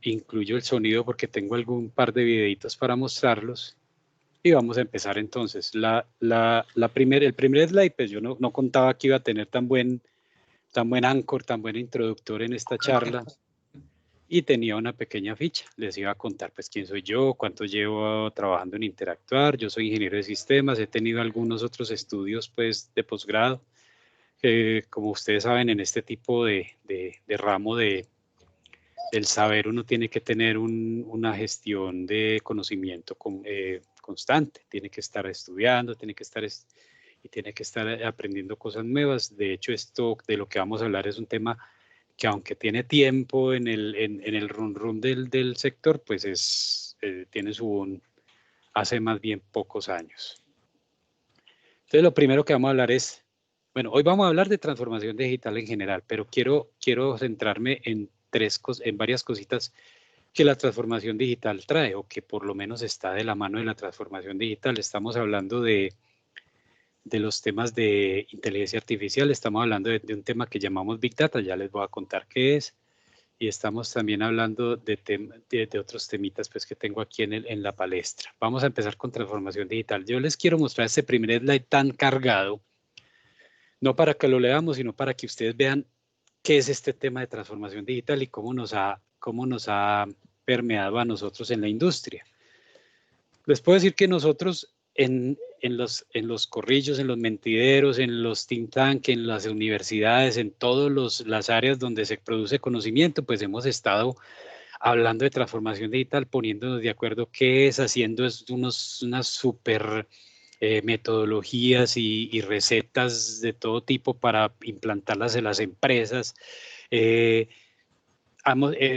Incluyo el sonido porque tengo algún par de videitos para mostrarlos. Y vamos a empezar entonces. El primer slide, pues yo no contaba que iba a tener tan buen anchor, tan buen introductor en esta charla. Y tenía una pequeña ficha. Les iba a contar pues quién soy yo, cuánto llevo trabajando en Interactuar. Yo soy ingeniero de sistemas, he tenido algunos otros estudios pues de posgrado. Como ustedes saben, en este tipo de ramo del saber uno tiene que tener una gestión de conocimiento constante, tiene que estar estudiando, tiene que estar aprendiendo cosas nuevas. De hecho, esto de lo que vamos a hablar es un tema que, aunque tiene tiempo en el run del sector, pues tiene su boom hace más bien pocos años. Entonces, lo primero que vamos a hablar es, bueno, hoy vamos a hablar de transformación digital en general, pero quiero centrarme en varias cositas que la transformación digital trae, o que por lo menos está de la mano de la transformación digital. Estamos hablando de los temas de inteligencia artificial, estamos hablando de un tema que llamamos Big Data, ya les voy a contar qué es, y estamos también hablando de otros temitas pues, que tengo aquí en la palestra. Vamos a empezar con transformación digital. Yo les quiero mostrar este primer slide tan cargado, no para que lo leamos, sino para que ustedes vean qué es este tema de transformación digital y cómo nos ha permeado a nosotros en la industria. Les puedo decir que nosotros en los corrillos, en los mentideros, en los think tank, en las universidades, en todas las áreas donde se produce conocimiento, pues hemos estado hablando de transformación digital, poniéndonos de acuerdo qué es, haciendo unas super metodologías y recetas de todo tipo para implantarlas en las empresas.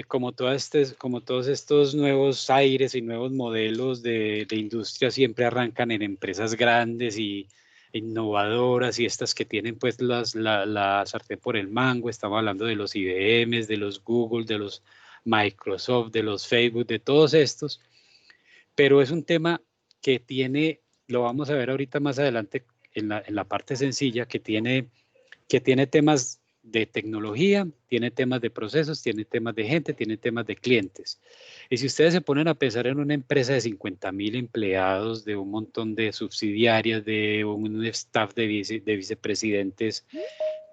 Como todos estos nuevos aires y nuevos modelos de industria siempre arrancan en empresas grandes y innovadoras, y estas que tienen pues la sartén por el mango. Estamos hablando de los IBMs, de los Google, de los Microsoft, de los Facebook, de todos estos, pero es un tema que lo vamos a ver ahorita más adelante en la parte sencilla, que tiene temas de tecnología, tiene temas de procesos, tiene temas de gente, tiene temas de clientes. Y si ustedes se ponen a pensar en una empresa de 50,000 empleados, de un montón de subsidiarias, de un staff de vicepresidentes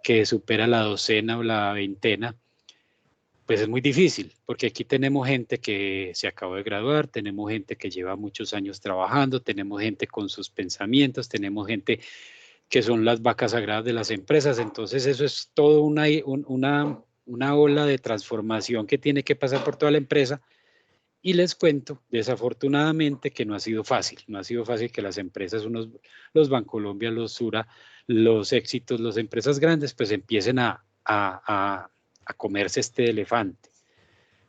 que supera la docena o la veintena, pues es muy difícil, porque aquí tenemos gente que se acabó de graduar, tenemos gente que lleva muchos años trabajando, tenemos gente con sus pensamientos, tenemos gente que son las vacas sagradas de las empresas. Entonces eso es todo una ola de transformación que tiene que pasar por toda la empresa. Y les cuento, desafortunadamente, que no ha sido fácil. No ha sido fácil que las empresas, los Bancolombia, los Sura, los Éxitos, las empresas grandes, pues empiecen a comerse este elefante.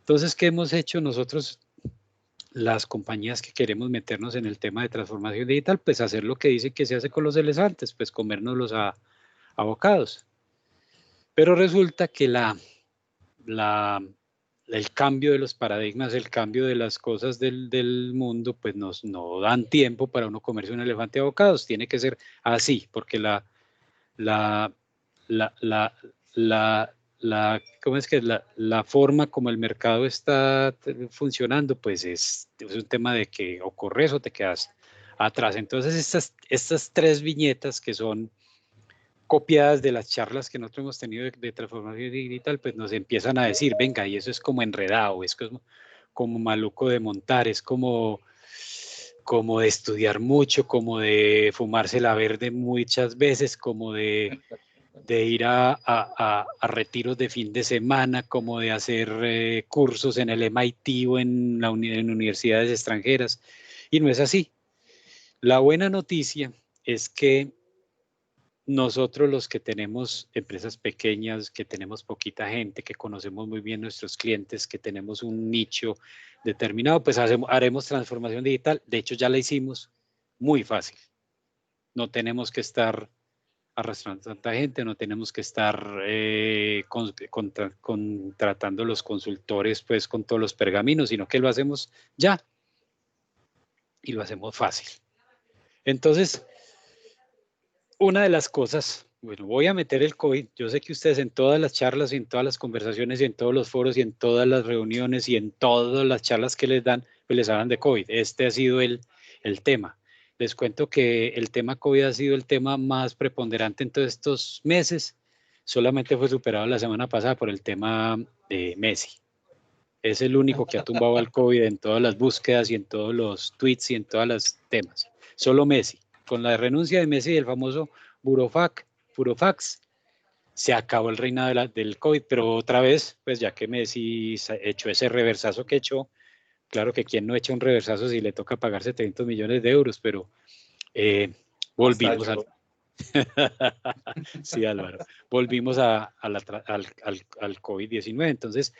Entonces, ¿qué hemos hecho nosotros, las compañías que queremos meternos en el tema de transformación digital? Pues hacer lo que dice que se hace con los elefantes, pues comérnoslos a bocados. Pero resulta que el cambio de los paradigmas, el cambio de las cosas del mundo, pues no dan tiempo para uno comerse un elefante a bocados. Tiene que ser así, porque ¿cómo es que la forma como el mercado está funcionando, pues es un tema de que o corres o te quedas atrás. Entonces, estas tres viñetas que son copiadas de las charlas que nosotros hemos tenido de transformación digital, pues nos empiezan a decir, venga, y eso es como enredado, es como maluco de montar, es como de estudiar mucho, como de fumarse la verde muchas veces, como de ir a retiros de fin de semana, como de hacer cursos en el MIT o en universidades extranjeras, y no es así. La buena noticia es que nosotros, los que tenemos empresas pequeñas, que tenemos poquita gente, que conocemos muy bien nuestros clientes, que tenemos un nicho determinado, pues haremos transformación digital. De hecho, ya la hicimos muy fácil. No tenemos que estar arrastrando tanta gente, no tenemos que estar contratando los consultores pues con todos los pergaminos, sino que lo hacemos ya y lo hacemos fácil. Entonces, una de las cosas Bueno, voy a meter el COVID. Yo sé que ustedes en todas las charlas y en todas las conversaciones y en todos los foros y en todas las reuniones y en todas las charlas que les dan, pues les hablan de COVID. Este ha sido el tema. Les cuento que el tema COVID ha sido el tema más preponderante en todos estos meses. Solamente fue superado la semana pasada por el tema de Messi. Es el único que ha tumbado al COVID en todas las búsquedas y en todos los tweets y en todos los temas. Solo Messi. Con la renuncia de Messi y el famoso Burofax, se acabó el reinado del COVID, pero otra vez, pues ya que Messi echó ese reversazo que echó, claro que quien no echa un reversazo si le toca pagar 700 millones de euros, pero Hasta volvimos yo. sí, Álvaro, volvimos al COVID-19. Entonces,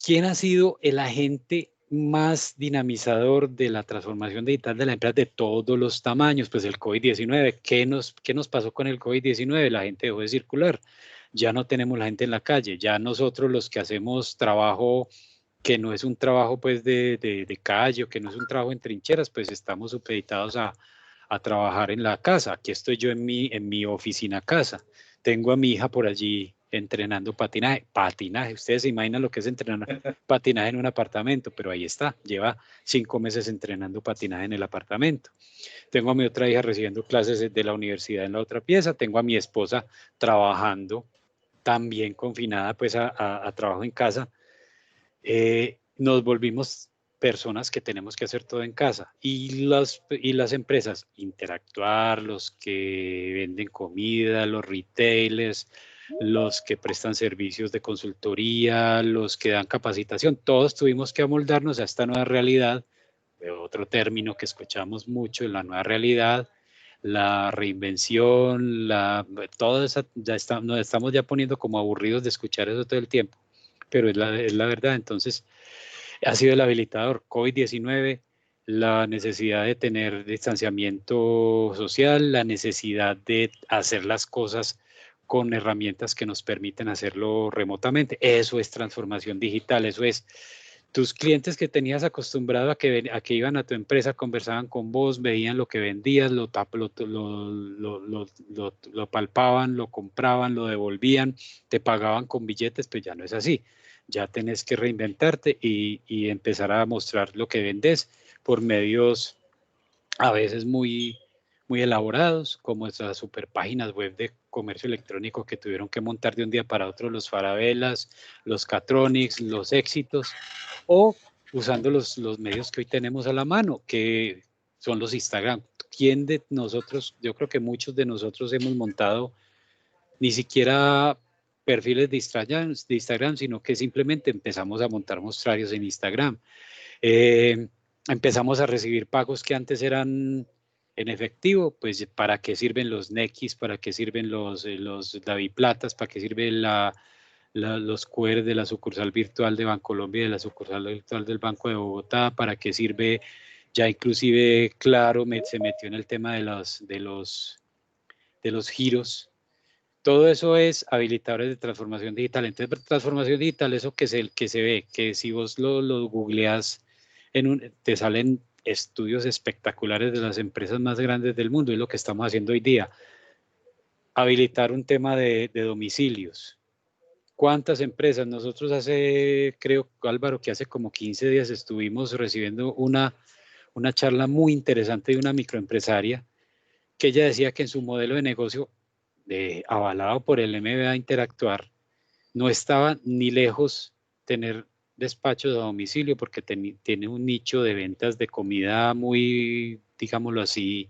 ¿quién ha sido el agente más dinamizador de la transformación digital de la empresa de todos los tamaños? Pues el COVID-19. ¿Qué nos pasó con el COVID-19? La gente dejó de circular. Ya no tenemos la gente en la calle. Ya nosotros los que hacemos trabajo que no es un trabajo pues de calle o que no es un trabajo en trincheras, pues estamos supeditados a trabajar en la casa. Aquí estoy yo en mi oficina casa. Tengo a mi hija por allí entrenando patinaje. Patinaje, ustedes se imaginan lo que es entrenar patinaje en un apartamento, pero ahí está, lleva 5 meses entrenando patinaje en el apartamento. Tengo a mi otra hija recibiendo clases de la universidad en la otra pieza, tengo a mi esposa trabajando también confinada pues a trabajo en casa. Nos volvimos personas que tenemos que hacer todo en casa y las empresas interactuar, los que venden comida, los retailers, los que prestan servicios de consultoría, los que dan capacitación, todos tuvimos que amoldarnos a esta nueva realidad, otro término que escuchamos mucho, la nueva realidad, la reinvención, toda esa, nos estamos ya poniendo como aburridos de escuchar eso todo el tiempo, pero es la verdad. Entonces, ha sido el habilitador COVID-19, la necesidad de tener distanciamiento social, la necesidad de hacer las cosas con herramientas que nos permiten hacerlo remotamente. Eso es transformación digital, eso es tus clientes que tenías acostumbrado a que iban a tu empresa, conversaban con vos, veían lo que vendías, lo palpaban, lo compraban, lo devolvían, te pagaban con billetes, pues ya no es así. Ya tenés que reinventarte y empezar a mostrar lo que vendes por medios a veces muy elaborados, como estas super páginas web de comercio electrónico que tuvieron que montar de un día para otro los Farabelas, los Catronics, los Éxitos, o usando los medios que hoy tenemos a la mano, que son los Instagram. ¿Quién de nosotros? Yo creo que muchos de nosotros hemos montado ni siquiera perfiles de Instagram, sino que simplemente empezamos a montar mostrarios en Instagram. Eh, Empezamos a recibir pagos que antes eran en efectivo, pues ¿para qué sirven los Nequis? ¿Para qué sirven los Daviplatas? ¿Para qué sirven los QR de la sucursal virtual de Bancolombia y de la sucursal virtual del Banco de Bogotá? ¿Para qué sirve? Ya inclusive, claro, se metió en el tema de los giros. Todo eso es habilitadores de transformación digital. Entonces, transformación digital, eso que es el que se ve, que si vos lo googleas, te salen estudios espectaculares de las empresas más grandes del mundo, y lo que estamos haciendo hoy día. Habilitar un tema de domicilios. ¿Cuántas empresas? Nosotros creo, Álvaro, que hace como 15 días estuvimos recibiendo una charla muy interesante de una microempresaria que ella decía que en su modelo de negocio, avalado por el MBA Interactuar, no estaba ni lejos tener despachos a domicilio porque tiene un nicho de ventas de comida muy, digámoslo así,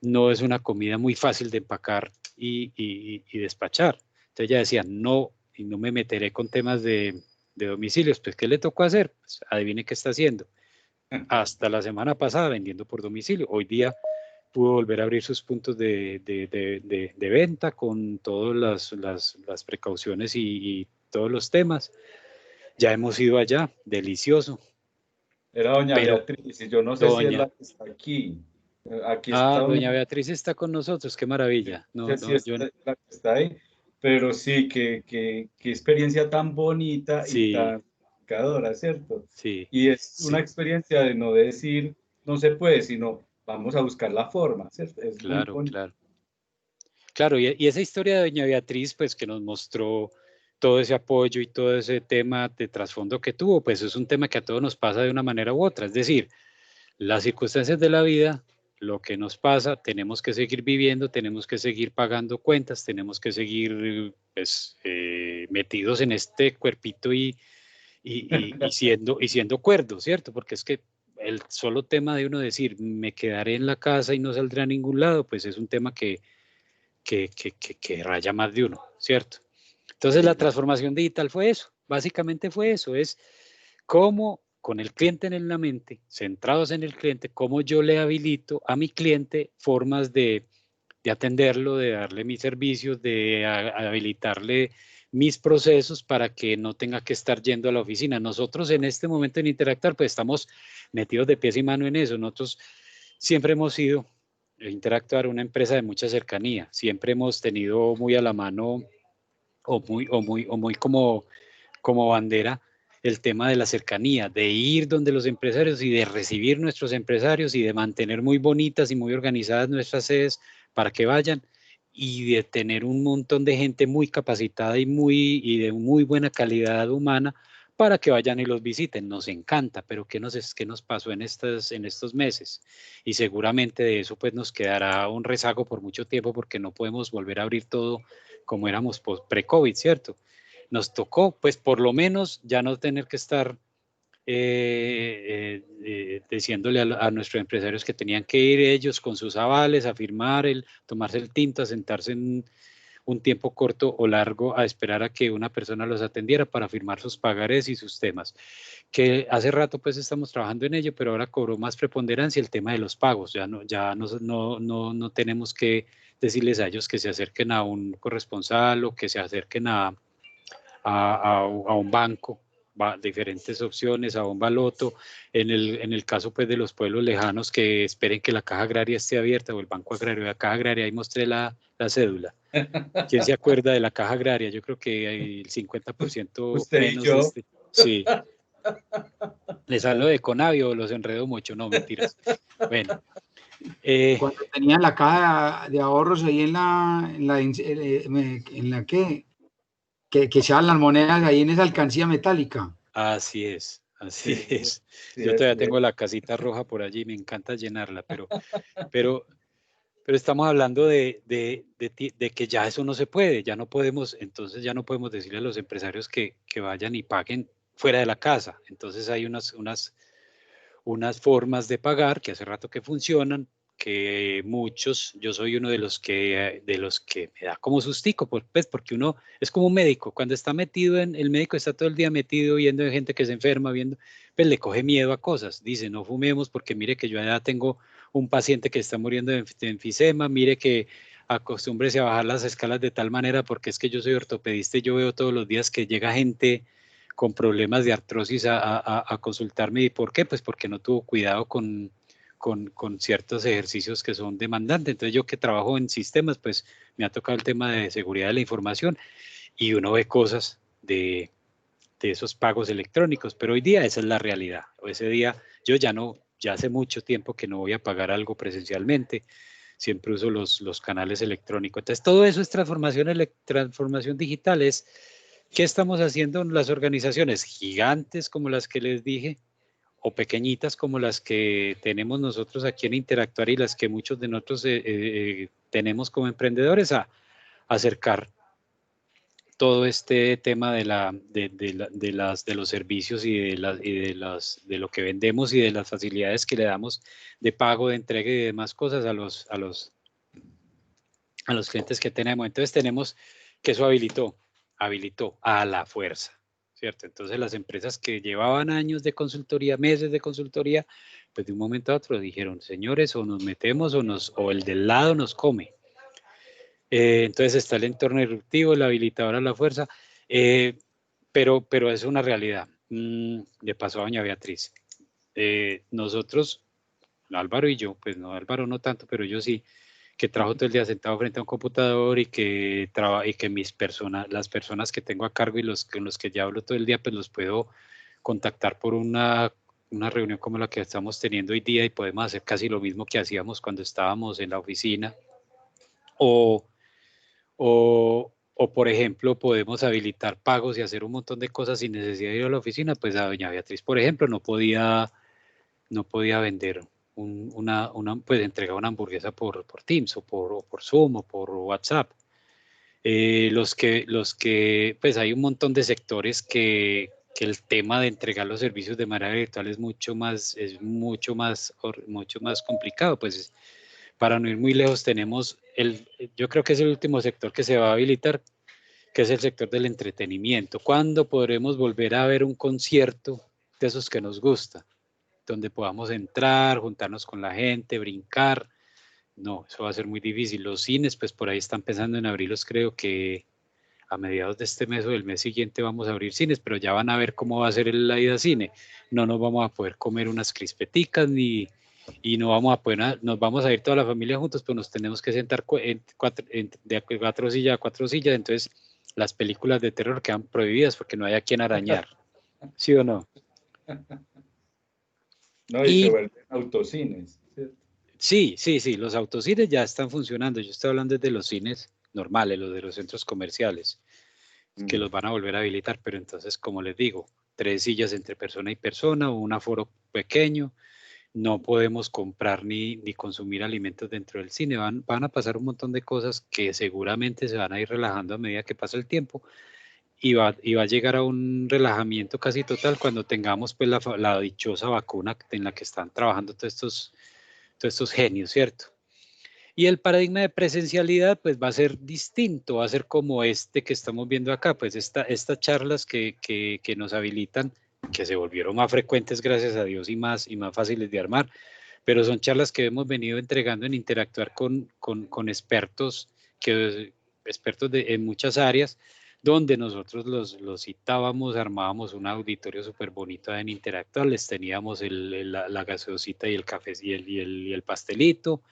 no es una comida muy fácil de empacar y despachar. Entonces ella decía, no, y no me meteré con temas de domicilios. Pues, ¿qué le tocó hacer? Pues, adivine qué está haciendo. Hasta la semana pasada vendiendo por domicilio. Hoy día pudo volver a abrir sus puntos de venta con todas las precauciones y todos los temas. Ya hemos ido allá, delicioso. Era doña Pero Beatriz, y yo no sé si es doña, la que está aquí. Aquí está doña doña, Beatriz está con nosotros, qué maravilla. no No, sé si no, es yo la que está ahí, pero sí, qué experiencia tan bonita y sí, tan educadora, ¿cierto? sí, Y es una sí, experiencia de no decir no se puede, sino vamos a buscar la forma, ¿cierto? Es muy claro, bonito. claro. Claro, y esa historia de doña Beatriz, pues que nos mostró todo ese apoyo y todo ese tema de trasfondo que tuvo, pues es un tema que a todos nos pasa de una manera u otra. Es decir, las circunstancias de la vida, lo que nos pasa, tenemos que seguir viviendo, tenemos que seguir pagando cuentas, tenemos que seguir pues, metidos en este cuerpito y siendo cuerdos, ¿cierto? Porque es que el solo tema de uno decir, me quedaré en la casa y no saldré a ningún lado, pues es un tema que raya más de uno, ¿cierto? Entonces la transformación digital fue eso, básicamente fue eso, es cómo con el cliente en la mente, centrados en el cliente, cómo yo le habilito a mi cliente formas de atenderlo, de darle mis servicios, de habilitarle mis procesos para que no tenga que estar yendo a la oficina. Nosotros en este momento en Interactuar, pues estamos metidos de pies y mano en eso. Nosotros siempre hemos sido Interactuar una empresa de mucha cercanía. Siempre hemos tenido muy a la mano o muy como bandera el tema de la cercanía, de ir donde los empresarios y de recibir nuestros empresarios y de mantener muy bonitas y muy organizadas nuestras sedes para que vayan y de tener un montón de gente muy capacitada y de muy buena calidad humana para que vayan y los visiten. Nos encanta, pero qué nos pasó en estos meses? Y seguramente de eso pues nos quedará un rezago por mucho tiempo porque no podemos volver a abrir todo como éramos pre-COVID, ¿cierto? Nos tocó, pues por lo menos ya no tener que estar diciéndole a nuestros empresarios que tenían que ir ellos con sus avales a firmar, tomarse el tinto, a sentarse en un tiempo corto o largo a esperar a que una persona los atendiera para firmar sus pagarés y sus temas. Que hace rato pues estamos trabajando en ello, pero ahora cobró más preponderancia el tema de los pagos. No tenemos que decirles a ellos que se acerquen a un corresponsal o que se acerquen a un banco, diferentes opciones, a un baloto. En el caso pues de los pueblos lejanos que esperen que la caja agraria esté abierta o el banco agrario, la caja agraria, ahí mostré la cédula. ¿Quién se acuerda de la caja agraria? Yo creo que el 50% Usted y menos yo. sí. ¿Les hablo de Conavio o los enredo mucho? No, mentiras. Bueno. Cuando tenían la caja de ahorros ahí en la que echaban las monedas ahí en esa alcancía metálica. Así es, así Sí, es. sí, Yo todavía así tengo es. la casita roja por allí, me encanta llenarla, pero estamos hablando de que ya eso no se puede, ya no podemos, entonces ya no podemos decirle a los empresarios que vayan y paguen fuera de la casa. Entonces hay unas formas de pagar que hace rato que funcionan, que muchos, yo soy uno de los que me da como sustico, pues porque uno es como un médico, cuando está metido el médico está todo el día metido viendo gente que se enferma, viendo, pues le coge miedo a cosas, dice no fumemos porque mire que yo ya tengo un paciente que está muriendo de enfisema, mire que acostúmbrese a bajar las escalas de tal manera porque es que yo soy ortopedista y yo veo todos los días que llega gente con problemas de artrosis a consultarme. ¿Y por qué? Pues porque no tuvo cuidado con ciertos ejercicios que son demandantes. Entonces yo que trabajo en sistemas, pues me ha tocado el tema de seguridad de la información y uno ve cosas de esos pagos electrónicos, pero hoy día esa es la realidad. O ese día yo ya hace mucho tiempo que no voy a pagar algo presencialmente, siempre uso los canales electrónicos. Entonces todo eso es transformación digital, es ¿qué estamos haciendo en las organizaciones gigantes como las que les dije o pequeñitas como las que tenemos nosotros aquí en Interactuar y las que muchos de nosotros tenemos como emprendedores a acercar todo este tema de los servicios de lo que vendemos y de las facilidades que le damos de pago, de entrega y demás cosas a los clientes que tenemos. Entonces tenemos que eso habilitó a la fuerza, ¿cierto? Entonces las empresas que llevaban años de consultoría, meses de consultoría, pues de un momento a otro dijeron, señores, o nos metemos o el del lado nos come. Entonces está el entorno disruptivo, el habilitador a la fuerza, pero es una realidad. Le pasó a doña Beatriz. Nosotros, Álvaro y yo, pues no, Álvaro no tanto, pero yo sí, que trabajo todo el día sentado frente a un computador y que las personas que tengo a cargo y con los que ya hablo todo el día, pues los puedo contactar por una reunión como la que estamos teniendo hoy día y podemos hacer casi lo mismo que hacíamos cuando estábamos en la oficina. O O, por ejemplo, podemos habilitar pagos y hacer un montón de cosas sin necesidad de ir a la oficina. Pues a doña Beatriz, por ejemplo, no podía vender pues entregar una hamburguesa por Teams o por Zoom o por WhatsApp. Pues hay un montón de sectores que el tema de entregar los servicios de manera virtual es mucho más complicado. Pues para no ir muy lejos tenemos yo creo que es el último sector que se va a habilitar, que es el sector del entretenimiento. ¿Cuándo podremos volver a ver un concierto de esos que nos gusta? Donde podamos entrar, juntarnos con la gente, brincar. No, eso va a ser muy difícil. Los cines, pues por ahí están pensando en abrirlos, creo que a mediados de este mes o del mes siguiente vamos a abrir cines, pero ya van a ver cómo va a ser la ida a cine. No nos vamos a poder comer unas crispeticas y no vamos a poder, nos vamos a ir toda la familia juntos, pero nos tenemos que sentar de 4 sillas a 4 sillas, entonces las películas de terror quedan prohibidas porque no hay a quien arañar, ¿sí o no? No, y se vuelven autocines, ¿cierto? Sí, los autocines ya están funcionando. Yo estoy hablando de los cines normales, los de los centros comerciales, que los van a volver a habilitar, pero entonces, como les digo, 3 sillas entre persona y persona o un aforo pequeño, no podemos comprar ni consumir alimentos dentro del cine. Van a pasar un montón de cosas que seguramente se van a ir relajando a medida que pasa el tiempo y va a llegar a un relajamiento casi total cuando tengamos pues la dichosa vacuna en la que están trabajando todos estos genios, ¿cierto? Y el paradigma de presencialidad pues va a ser distinto, va a ser como este que estamos viendo acá, pues estas charlas que nos habilitan, que se volvieron más frecuentes gracias a Dios y más fáciles de armar, pero son charlas que hemos venido entregando en interactuar con expertos, en muchas áreas, donde nosotros los citábamos, armábamos un auditorio súper bonito en interactuar, les teníamos la gaseosita y el café y el pastelito,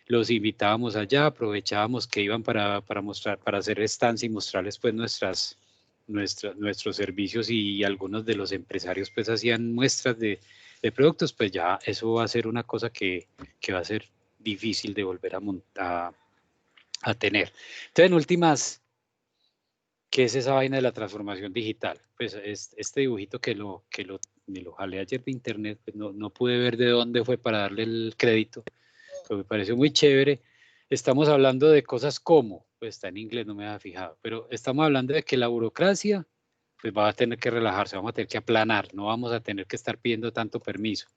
los invitábamos allá, aprovechábamos que iban para mostrar, para hacer stands y mostrarles pues nuestros servicios, y algunos de los empresarios pues hacían muestras de productos. Pues ya eso va a ser una cosa que va a ser difícil de volver a tener. Entonces, en últimas, ¿qué es esa vaina de la transformación digital? Pues este dibujito me lo jalé ayer de internet, pues no pude ver de dónde fue para darle el crédito, pero me pareció muy chévere. Estamos hablando de cosas como, pues está en inglés, no me había fijado, pero estamos hablando de que la burocracia pues va a tener que relajarse, vamos a tener que aplanar, no vamos a tener que estar pidiendo tanto permiso.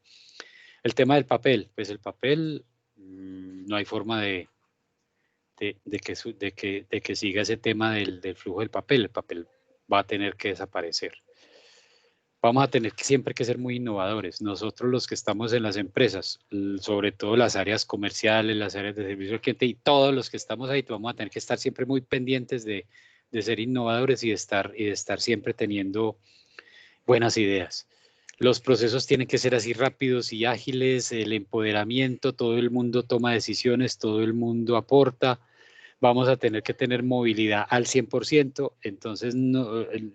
El tema del papel, pues el papel no hay forma de que siga ese tema del flujo del papel. El papel va a tener que desaparecer. Vamos a tener siempre que ser muy innovadores. Nosotros los que estamos en las empresas, sobre todo las áreas comerciales, las áreas de servicio al cliente y todos los que estamos ahí, vamos a tener que estar siempre muy pendientes de ser innovadores y de estar siempre teniendo buenas ideas. Los procesos tienen que ser así rápidos y ágiles, el empoderamiento, todo el mundo toma decisiones, todo el mundo aporta. Vamos a tener que tener movilidad al 100%. Entonces,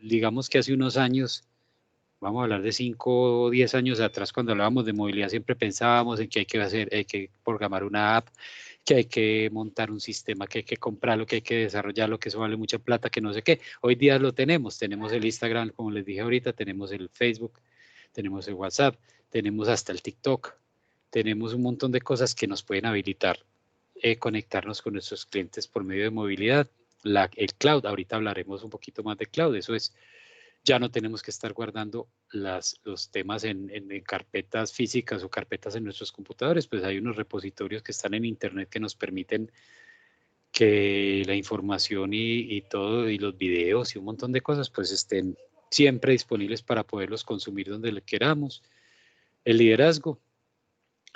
digamos que hace unos años, vamos a hablar de 5 o 10 años atrás, cuando hablábamos de movilidad, siempre pensábamos en que hay que programar una app, que hay que montar un sistema, que hay que comprarlo, que hay que desarrollarlo, que eso vale mucha plata, que no sé qué. Hoy día lo tenemos el Instagram, como les dije ahorita, tenemos el Facebook, tenemos el WhatsApp, tenemos hasta el TikTok, tenemos un montón de cosas que nos pueden habilitar conectarnos con nuestros clientes por medio de movilidad. El cloud, ahorita hablaremos un poquito más de cloud, eso es, ya no tenemos que estar guardando los temas en carpetas físicas o carpetas en nuestros computadores, pues hay unos repositorios que están en internet que nos permiten que la información y todo, y los videos y un montón de cosas, pues estén siempre disponibles para poderlos consumir donde le queramos. El liderazgo,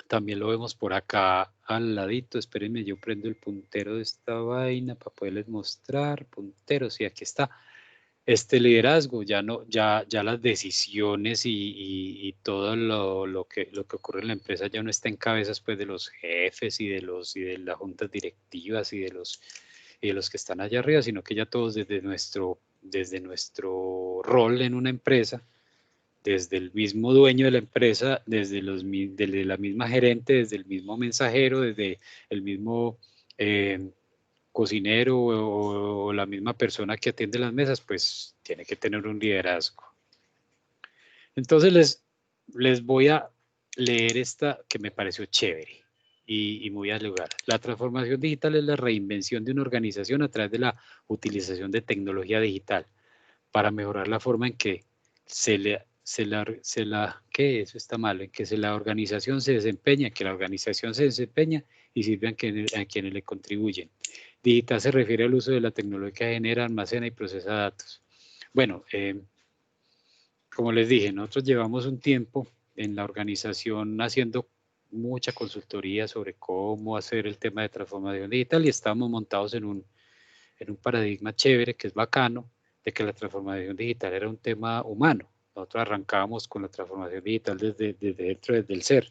también lo vemos por acá al ladito. Espérenme, yo prendo el puntero de esta vaina para poderles mostrar. Puntero, sí, aquí está. Este liderazgo, ya las decisiones y todo lo que ocurre en la empresa ya no está en cabezas pues de los jefes y de las juntas directivas y de los que están allá arriba, sino que ya todos desde nuestro rol en una empresa, desde el mismo dueño de la empresa, desde la misma gerente, desde el mismo mensajero, desde el mismo cocinero o la misma persona que atiende las mesas, pues tiene que tener un liderazgo. Entonces les voy a leer esta que me pareció chévere y muy al lugar. La transformación digital es la reinvención de una organización a través de la utilización de tecnología digital para mejorar la forma en que eso está malo, en que la organización se desempeña, que la organización se desempeña y sirve a quienes le contribuyen. Digital se refiere al uso de la tecnología que genera, almacena y procesa datos. Bueno, como les dije, nosotros llevamos un tiempo en la organización haciendo mucha consultoría sobre cómo hacer el tema de transformación digital y estamos montados en un paradigma chévere que es bacano, de que la transformación digital era un tema humano. Nosotros arrancábamos con la transformación digital desde dentro, desde el ser.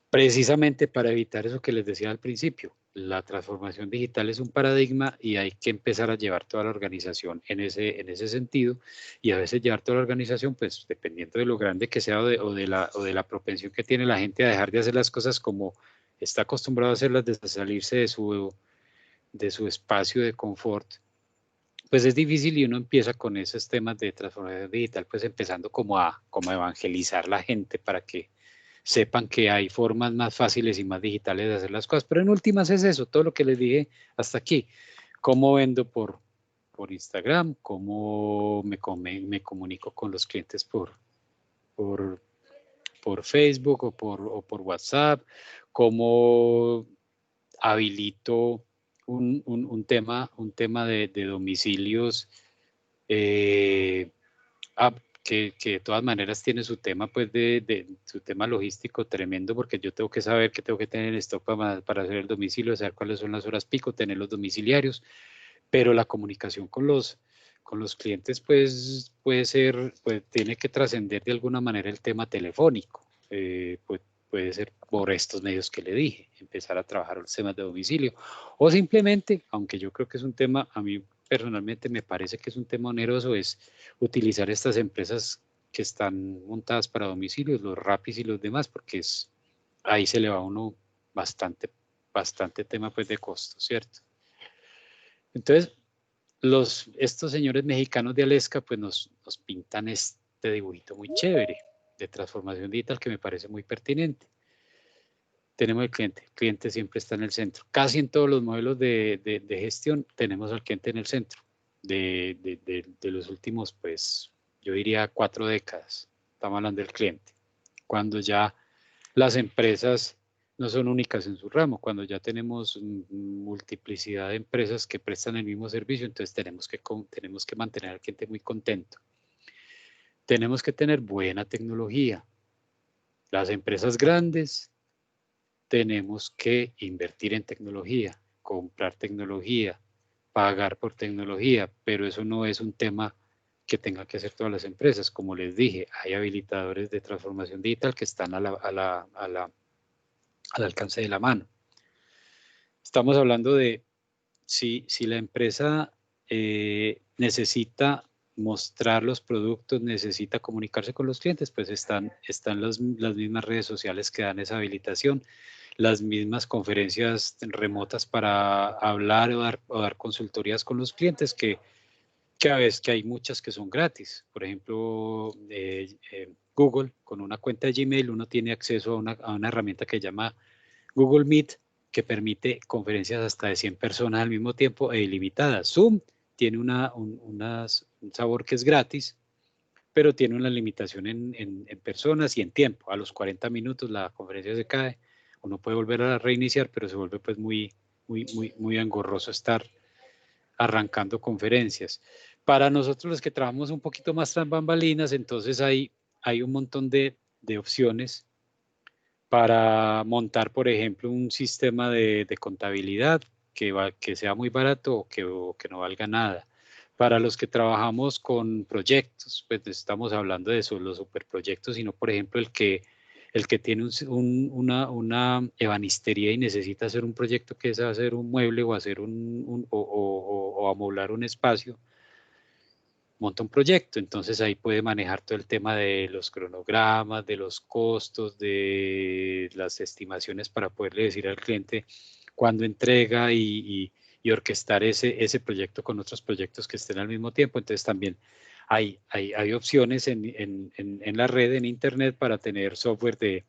Precisamente para evitar eso que les decía al principio, la transformación digital es un paradigma y hay que empezar a llevar toda la organización en ese sentido, y a veces llevar toda la organización, pues dependiendo de lo grande que sea o de la propensión que tiene la gente a dejar de hacer las cosas como está acostumbrado a hacerlas, de salirse de su espacio de confort, pues es difícil y uno empieza con esos temas de transformación digital, pues empezando como a evangelizar a la gente para que sepan que hay formas más fáciles y más digitales de hacer las cosas, pero en últimas es eso, todo lo que les dije hasta aquí. Cómo vendo por Instagram, cómo me comunico con los clientes por Facebook o por WhatsApp, cómo habilito un tema de domicilios que de todas maneras tiene su tema, pues su tema logístico tremendo, porque yo tengo que saber que tengo que tener en stock para hacer el domicilio, saber cuáles son las horas pico, tener los domiciliarios, pero la comunicación con los clientes pues tiene que trascender de alguna manera el tema telefónico, pues puede ser por estos medios que le dije, empezar a trabajar los temas de domicilio, o simplemente, aunque yo creo que es un tema, a mí personalmente me parece que es un tema oneroso, es utilizar estas empresas que están montadas para domicilios, los Rapis y los demás, porque ahí se le va a uno bastante tema pues de costo, ¿cierto? Entonces, estos señores mexicanos de Alesca pues nos pintan este dibujito muy chévere de transformación digital que me parece muy pertinente. Tenemos el cliente siempre está en el centro. Casi en todos los modelos de gestión tenemos al cliente en el centro. De los últimos, pues, yo diría 4 décadas, estamos hablando del cliente. Cuando ya las empresas no son únicas en su ramo, cuando ya tenemos multiplicidad de empresas que prestan el mismo servicio, entonces tenemos que mantener al cliente muy contento. Tenemos que tener buena tecnología. Las empresas grandes tenemos que invertir en tecnología, comprar tecnología, pagar por tecnología, pero eso no es un tema que tengan que hacer todas las empresas. Como les dije, hay habilitadores de transformación digital que están al alcance de la mano. Estamos hablando de si la empresa necesita mostrar los productos, necesita comunicarse con los clientes, pues están las mismas redes sociales que dan esa habilitación, las mismas conferencias remotas para hablar o dar consultorías con los clientes, que a veces que hay muchas que son gratis. Por ejemplo, Google, con una cuenta de Gmail, uno tiene acceso a una herramienta que se llama Google Meet, que permite conferencias hasta de 100 personas al mismo tiempo e ilimitadas. Zoom tiene un sabor que es gratis, pero tiene una limitación en personas y en tiempo. A los 40 minutos la conferencia se cae, uno puede volver a reiniciar, pero se vuelve pues muy engorroso estar arrancando conferencias. Para nosotros los que trabajamos un poquito más tras bambalinas, entonces hay un montón de opciones para montar, por ejemplo, un sistema de contabilidad que sea muy barato o que no valga nada. Para los que trabajamos con proyectos, pues no estamos hablando de eso, los superproyectos, sino, por ejemplo, el que tiene una ebanistería y necesita hacer un proyecto que es hacer un mueble o hacer o amoblar un espacio, monta un proyecto, entonces ahí puede manejar todo el tema de los cronogramas, de los costos, de las estimaciones para poderle decir al cliente cuándo entrega y orquestar ese proyecto con otros proyectos que estén al mismo tiempo. Entonces también hay opciones en la red, en internet, para tener software de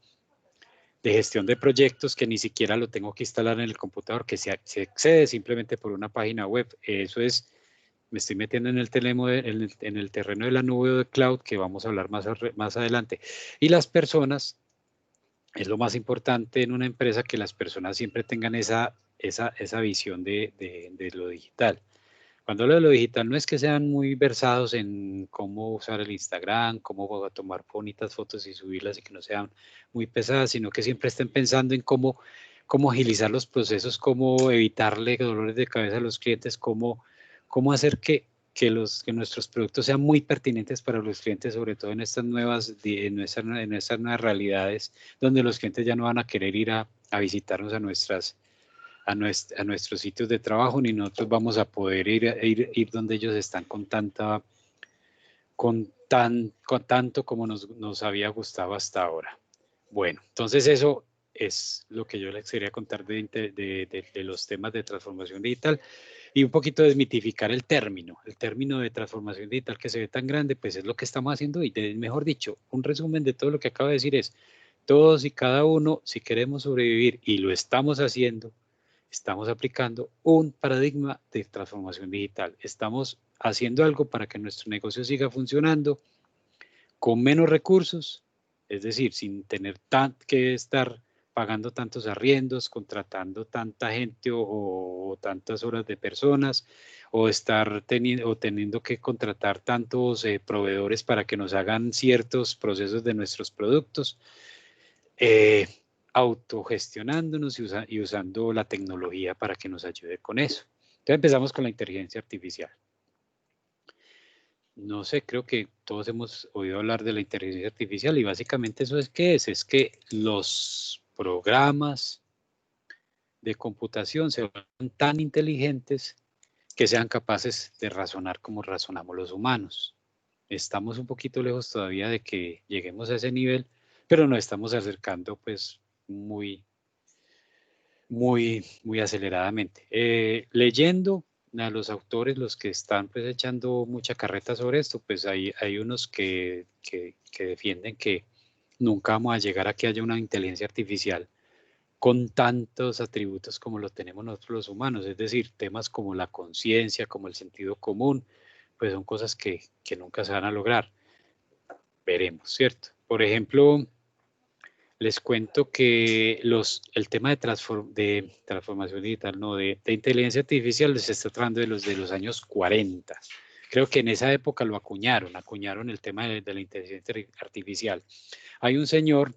gestión de proyectos que ni siquiera lo tengo que instalar en el computador, que se accede simplemente por una página web. Eso es, me estoy metiendo en el terreno de la nube o de cloud, que vamos a hablar más adelante. Y las personas, es lo más importante en una empresa, que las personas siempre tengan esa visión de lo digital. Cuando hablo de lo digital, no es que sean muy versados en cómo usar el Instagram, cómo tomar bonitas fotos y subirlas y que no sean muy pesadas, sino que siempre estén pensando en cómo agilizar los procesos, cómo evitarle dolores de cabeza a los clientes, cómo hacer que nuestros productos sean muy pertinentes para los clientes, sobre todo en estas nuevas realidades, donde los clientes ya no van a querer ir a visitarnos a nuestros sitios de trabajo, ni nosotros vamos a poder ir donde ellos están con tanto como nos había gustado hasta ahora. Bueno, entonces eso es lo que yo les quería contar de los temas de transformación digital, y un poquito desmitificar el término de transformación digital, que se ve tan grande. Pues es lo que estamos haciendo hoy. Mejor dicho, un resumen de todo lo que acabo de decir es: todos y cada uno, si queremos sobrevivir, y lo estamos haciendo, estamos aplicando un paradigma de transformación digital. Estamos haciendo algo para que nuestro negocio siga funcionando con menos recursos, es decir, sin tener que estar pagando tantos arriendos, contratando tanta gente o tantas horas de personas, o teniendo que contratar tantos proveedores para que nos hagan ciertos procesos de nuestros productos. Autogestionándonos y usando la tecnología para que nos ayude con eso. Entonces empezamos con la inteligencia artificial. No sé, creo que todos hemos oído hablar de la inteligencia artificial, y básicamente eso es que los programas de computación se vuelvan tan inteligentes que sean capaces de razonar como razonamos los humanos. Estamos un poquito lejos todavía de que lleguemos a ese nivel, pero nos estamos acercando pues muy aceleradamente. Leyendo a los autores, los que están pues echando mucha carreta sobre esto, pues hay unos que defienden que nunca vamos a llegar a que haya una inteligencia artificial con tantos atributos como lo tenemos nosotros los humanos, es decir, temas como la conciencia, como el sentido común, pues son cosas que nunca se van a lograr. Veremos, ¿cierto? Por ejemplo, les cuento que el tema de transformación digital, no, de inteligencia artificial, se está tratando de los años 40. Creo que en esa época lo acuñaron el tema de la inteligencia artificial. Hay un señor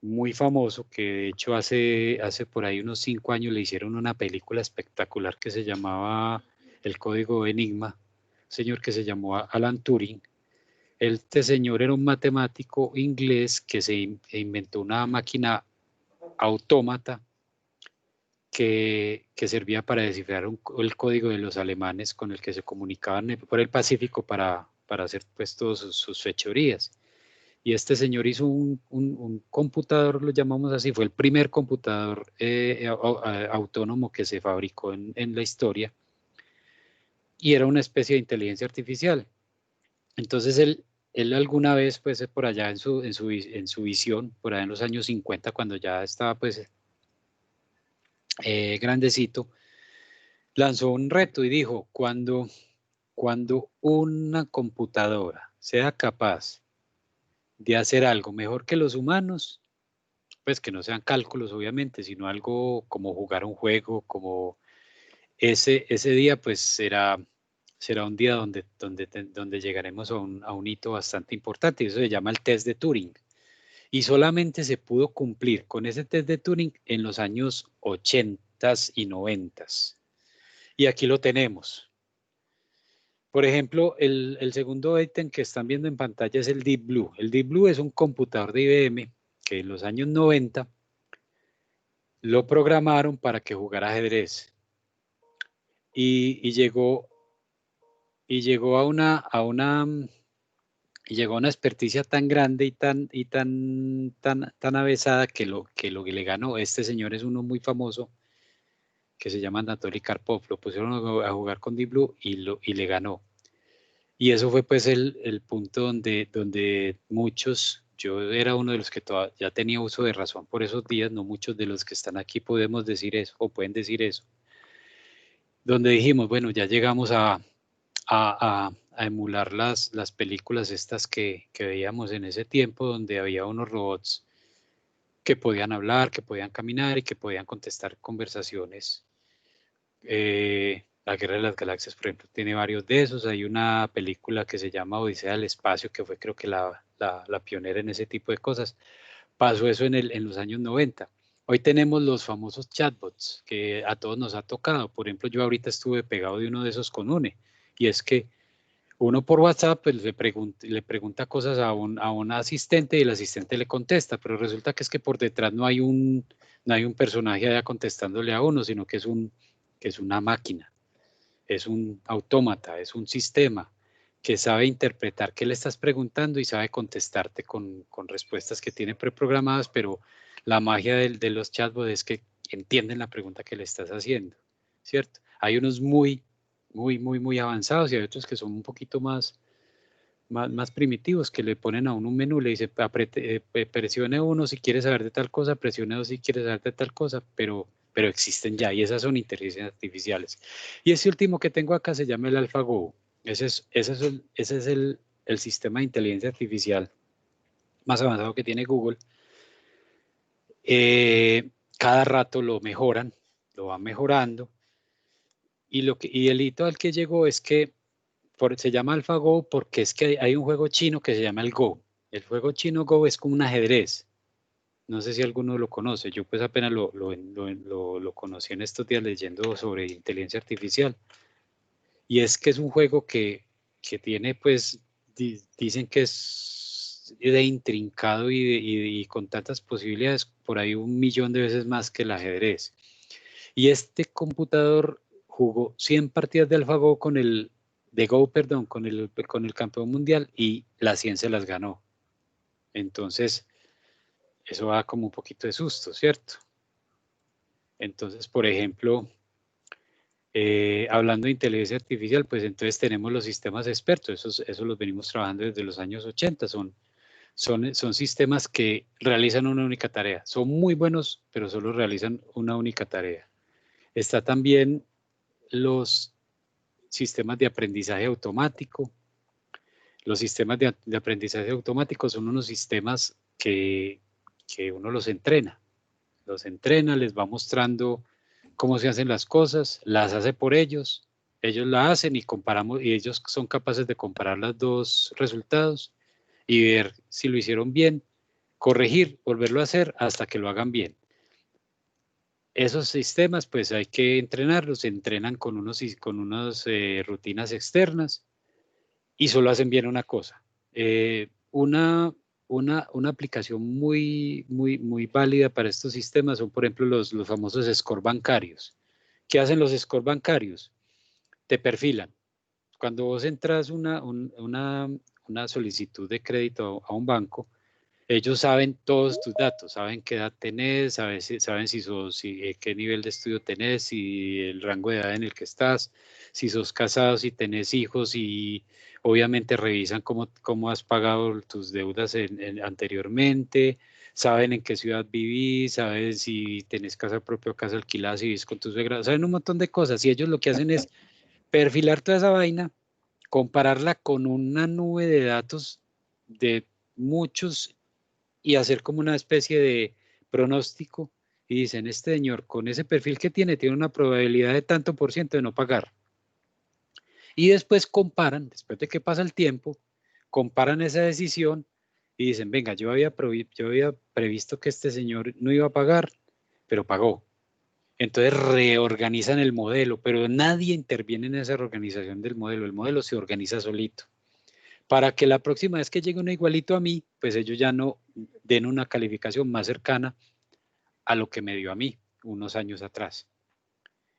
muy famoso que de hecho hace por ahí unos 5 años le hicieron una película espectacular que se llamaba El Código Enigma, un señor que se llamó Alan Turing. Este señor era un matemático inglés que se inventó una máquina autómata que servía para descifrar el código de los alemanes con el que se comunicaban por el Pacífico para hacer pues todas sus fechorías. Y este señor hizo un computador, lo llamamos así, fue el primer computador autónomo que se fabricó en la historia, y era una especie de inteligencia artificial. Entonces él alguna vez, pues por allá en su visión, por allá en los años 50, cuando ya estaba pues grandecito, lanzó un reto y dijo: cuando una computadora sea capaz de hacer algo mejor que los humanos, pues que no sean cálculos obviamente, sino algo como jugar un juego, como ese día pues será un día donde llegaremos a un hito bastante importante, y eso se llama el test de Turing. Y solamente se pudo cumplir con ese test de Turing en los años 80 y 90. Y aquí lo tenemos. Por ejemplo, el segundo ítem que están viendo en pantalla es el Deep Blue. El Deep Blue es un computador de IBM que en los años 90 lo programaron para que jugara ajedrez. Y llegó a una experticia tan grande y tan avesada que lo que le ganó. Este señor es uno muy famoso que se llama Anatoly Karpov. Lo pusieron a jugar con Deep Blue y le ganó. Y eso fue pues el punto donde muchos, yo era uno de los que ya tenía uso de razón por esos días, no muchos de los que están aquí podemos decir eso o pueden decir eso, donde dijimos, bueno, ya llegamos a emular las películas estas que veíamos en ese tiempo, donde había unos robots que podían hablar, que podían caminar y que podían contestar conversaciones. La Guerra de las Galaxias, por ejemplo, tiene varios de esos. Hay una película que se llama Odisea del Espacio, que fue creo que la pionera en ese tipo de cosas. Pasó eso en los años 90. Hoy tenemos los famosos chatbots que a todos nos ha tocado. Por ejemplo, yo ahorita estuve pegado de uno de esos con UNE, y es que uno por WhatsApp pues, le pregunta cosas a un asistente y el asistente le contesta, pero resulta que es que por detrás no hay un personaje allá contestándole a uno, sino que es una máquina, es un autómata, es un sistema que sabe interpretar qué le estás preguntando y sabe contestarte con respuestas que tiene preprogramadas, pero la magia de los chatbots es que entienden la pregunta que le estás haciendo, ¿cierto? Hay unos muy avanzados y hay otros que son un poquito más primitivos, que le ponen a uno un menú, le dice presione 1 si quiere saber de tal cosa, presione 2 si quiere saber de tal cosa, pero existen ya y esas son inteligencias artificiales. Y ese último que tengo acá se llama el AlphaGo. Ese es el sistema de inteligencia artificial más avanzado que tiene Google. Cada rato lo mejoran, lo van mejorando. Y el hito al que llegó es que se llama AlphaGo porque es que hay un juego chino que se llama el Go. El juego chino Go es como un ajedrez. No sé si alguno lo conoce. Yo pues apenas lo conocí en estos días leyendo sobre inteligencia artificial. Y es que es un juego que tiene pues, dicen que es de intrincado y con tantas posibilidades, por ahí 1.000.000 de veces más que el ajedrez. Y este computador jugó 100 partidas de AlphaGo con el campeón mundial y las 100 se las ganó. Entonces, eso da como un poquito de susto, ¿cierto? Entonces, por ejemplo, hablando de inteligencia artificial, pues entonces tenemos los sistemas expertos, esos los venimos trabajando desde los años 80, son sistemas que realizan una única tarea, son muy buenos, pero solo realizan una única tarea. Está también los sistemas de aprendizaje automático. Los sistemas de aprendizaje automático son unos sistemas que uno los entrena, les va mostrando cómo se hacen las cosas, las hace por ellos la hacen y comparamos, y ellos son capaces de comparar los dos resultados y ver si lo hicieron bien, corregir, volverlo a hacer hasta que lo hagan bien. Esos sistemas pues hay que entrenarlos, se entrenan con unas rutinas externas y solo hacen bien una cosa. Una aplicación muy válida para estos sistemas son, por ejemplo, los famosos score bancarios. ¿Qué hacen los score bancarios? Te perfilan. Cuando vos entras una solicitud de crédito a un banco, ellos saben todos tus datos, saben qué edad tenés, saben qué nivel de estudio tenés, si el rango de edad en el que estás, si sos casado, si tenés hijos, y obviamente revisan cómo has pagado tus deudas anteriormente, saben en qué ciudad vivís, saben si tenés casa propia o casa alquilada, si vivís con tus suegra, saben un montón de cosas, y ellos lo que hacen es perfilar toda esa vaina, compararla con una nube de datos de muchos y hacer como una especie de pronóstico y dicen, este señor con ese perfil que tiene una probabilidad de tanto por ciento de no pagar. Y después comparan, después de que pasa el tiempo, comparan esa decisión y dicen, venga, yo había previsto que este señor no iba a pagar, pero pagó. Entonces reorganizan el modelo, pero nadie interviene en esa reorganización del modelo. El modelo se organiza solito. Para que la próxima vez que llegue uno igualito a mí, pues ellos ya no den una calificación más cercana a lo que me dio a mí unos años atrás.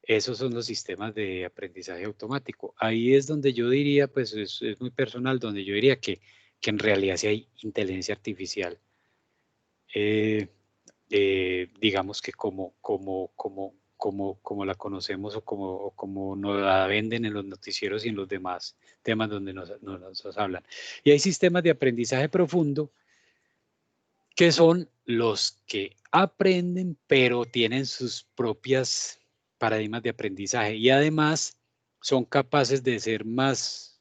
Esos son los sistemas de aprendizaje automático. Ahí es donde yo diría, pues es muy personal, donde yo diría que en realidad sí hay inteligencia artificial. Digamos que como como la conocemos o como nos la venden en los noticieros y en los demás temas donde nos hablan. Y hay sistemas de aprendizaje profundo que son los que aprenden, pero tienen sus propias paradigmas de aprendizaje y además son capaces de ser más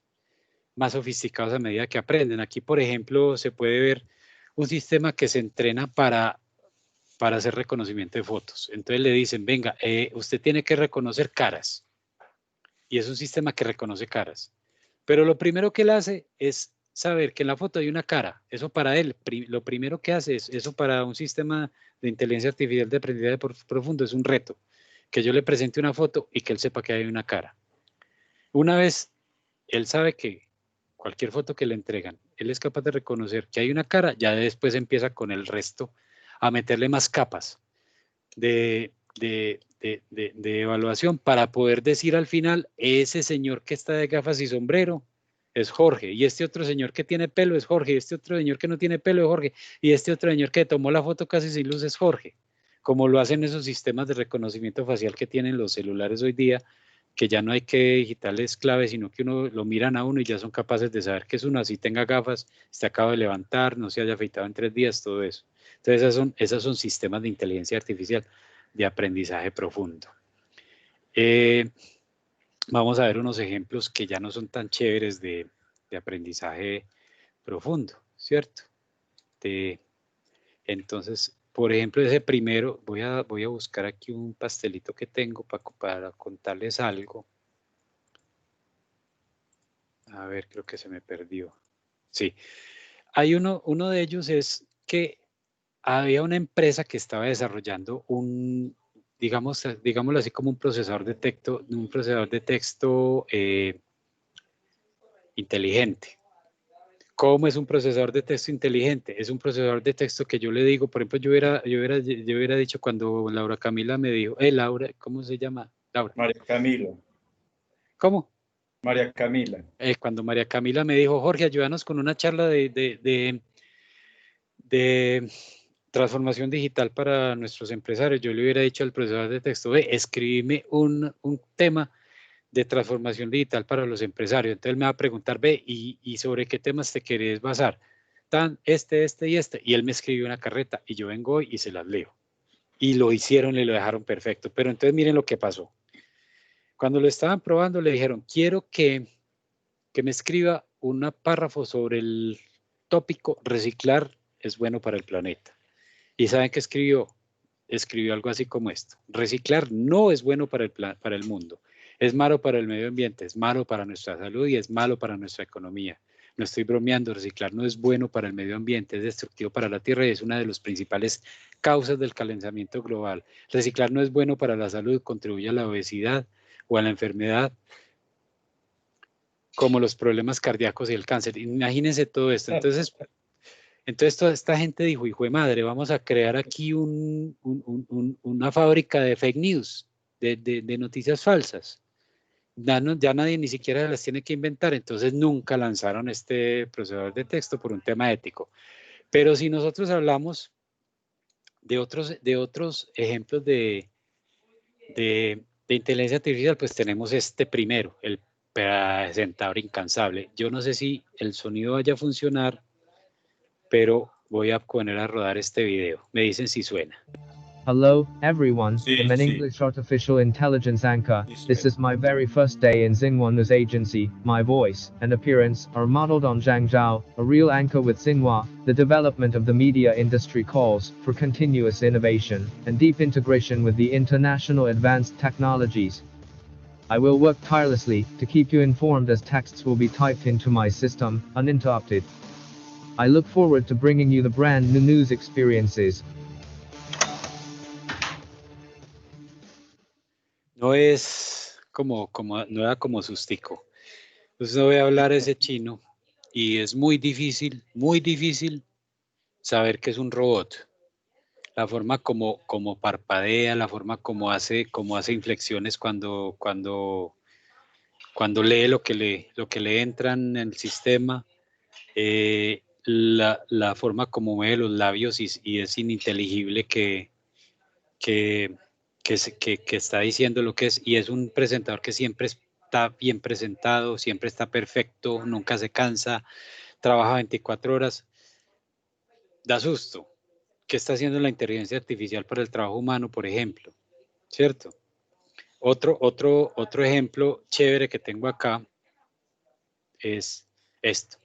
sofisticados a medida que aprenden. Aquí, por ejemplo, se puede ver un sistema que se entrena para hacer reconocimiento de fotos. Entonces le dicen, venga, usted tiene que reconocer caras. Y es un sistema que reconoce caras. Pero lo primero que él hace es saber que en la foto hay una cara. Eso para él, lo primero que hace es, eso para un sistema de inteligencia artificial de aprendizaje profundo es un reto. Que yo le presente una foto y que él sepa que hay una cara. Una vez él sabe que cualquier foto que le entregan, él es capaz de reconocer que hay una cara, ya después empieza con el resto a meterle más capas de evaluación para poder decir al final, ese señor que está de gafas y sombrero es Jorge, y este otro señor que tiene pelo es Jorge, y este otro señor que no tiene pelo es Jorge, y este otro señor que tomó la foto casi sin luz es Jorge, como lo hacen esos sistemas de reconocimiento facial que tienen los celulares hoy día, que ya no hay que digitarles claves, sino que uno lo miran a uno y ya son capaces de saber que es uno, así tenga gafas, se acaba de levantar, no se haya afeitado en 3 días, todo eso. Entonces esos son sistemas de inteligencia artificial de aprendizaje profundo. Vamos a ver unos ejemplos que ya no son tan chéveres de aprendizaje profundo, ¿cierto? Entonces, por ejemplo, ese primero, voy a buscar aquí un pastelito que tengo para contarles algo. A ver, creo que se me perdió. Sí, hay uno de ellos es que había una empresa que estaba desarrollando digámoslo así, como un procesador de texto inteligente. ¿Cómo es un procesador de texto inteligente? Es un procesador de texto que yo le digo, por ejemplo, yo hubiera dicho cuando Laura Camila me dijo, Laura, ¿cómo se llama? Laura. María Camila. ¿Cómo? María Camila. Cuando María Camila me dijo, Jorge, ayúdanos con una charla de transformación digital para nuestros empresarios, yo le hubiera dicho al procesador de texto, escríbeme un tema de transformación digital para los empresarios. Entonces él me va a preguntar, ¿y sobre qué temas te querés basar? Este y este. Y él me escribió una carreta y yo vengo hoy y se las leo. Y lo hicieron y lo dejaron perfecto. Pero entonces miren lo que pasó. Cuando lo estaban probando le dijeron, quiero que me escriba un párrafo sobre el tópico reciclar es bueno para el planeta. ¿Y saben qué escribió? Escribió algo así como esto. Reciclar no es bueno para el mundo. Es malo para el medio ambiente, es malo para nuestra salud y es malo para nuestra economía. No estoy bromeando, reciclar no es bueno para el medio ambiente, es destructivo para la tierra y es una de las principales causas del calentamiento global. Reciclar no es bueno para la salud, contribuye a la obesidad o a la enfermedad, como los problemas cardíacos y el cáncer. Imagínense todo esto. Entonces toda esta gente dijo, hijo de madre, vamos a crear aquí una fábrica de fake news, de noticias falsas. Ya nadie ni siquiera las tiene que inventar, entonces nunca lanzaron este procesador de texto por un tema ético. Pero si nosotros hablamos de otros ejemplos de inteligencia artificial, pues tenemos este primero, el presentador incansable. Yo no sé si el sonido vaya a funcionar, pero voy a poner a rodar este video. Me dicen si suena. Hello, everyone. Sí, I'm an sí. English artificial intelligence anchor. Sí, This is my very first day in Xinhua News Agency. My voice and appearance are modeled on Zhang Zhao, a real anchor with Xinhua. The development of the media industry calls for continuous innovation and deep integration with the international advanced technologies. I will work tirelessly to keep you informed as texts will be typed into my system, uninterrupted. I look forward to bringing you the brand new news experiences. No era como sustico. Entonces no voy a hablar ese chino y es muy difícil saber que es un robot. La forma como parpadea, la forma como hace inflexiones cuando lee lo que le entra en el sistema, la forma como mueve los labios y es ininteligible que que está diciendo lo que es, y es un presentador que siempre está bien presentado, siempre está perfecto, nunca se cansa, trabaja 24 horas. Da susto. ¿Qué está haciendo la inteligencia artificial para el trabajo humano, por ejemplo? ¿Cierto? Otro ejemplo chévere que tengo acá es esto.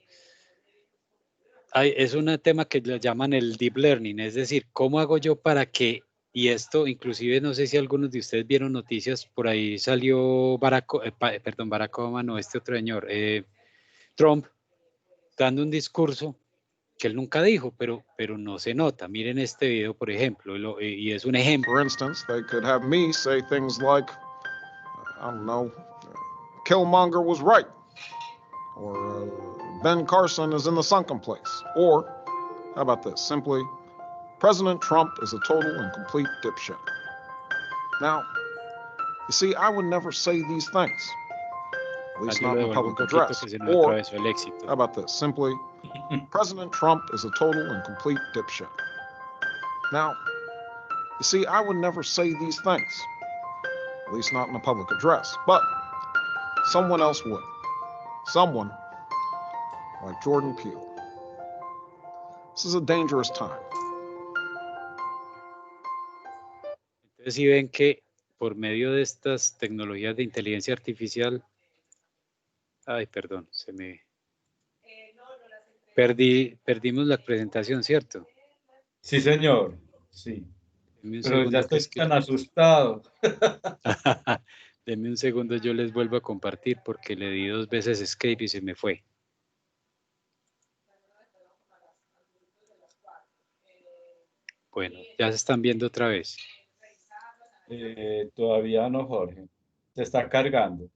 Es un tema que le llaman el deep learning, es decir, ¿cómo hago yo para que, y esto inclusive no sé si algunos de ustedes vieron noticias, por ahí salió Barack Obama, no, este otro señor, Trump, dando un discurso que él nunca dijo, pero no se nota. Miren este video, por ejemplo, y es un ejemplo. For instance, they could have me say things like, I don't know, Killmonger was right, or Ben Carson is in the sunken place, or how about this? Simply, President Trump is a total and complete dipshit. Now, you see, I would never say these things, at least not in a public address. Or, how about this? Simply, President Trump is a total and complete dipshit. Now, you see, I would never say these things, at least not in a public address, but someone else would. Someone like Jordan Peele. This is a dangerous time. Entonces, si ven que por medio de estas tecnologías de inteligencia artificial, perdimos la presentación, ¿cierto? Sí, señor. Sí. Pero ya estoy tan asustado. Denme un segundo, yo les vuelvo a compartir porque le di 2 veces escape y se me fue. Bueno, ya se están viendo otra vez. Todavía no, Jorge. Se está cargando.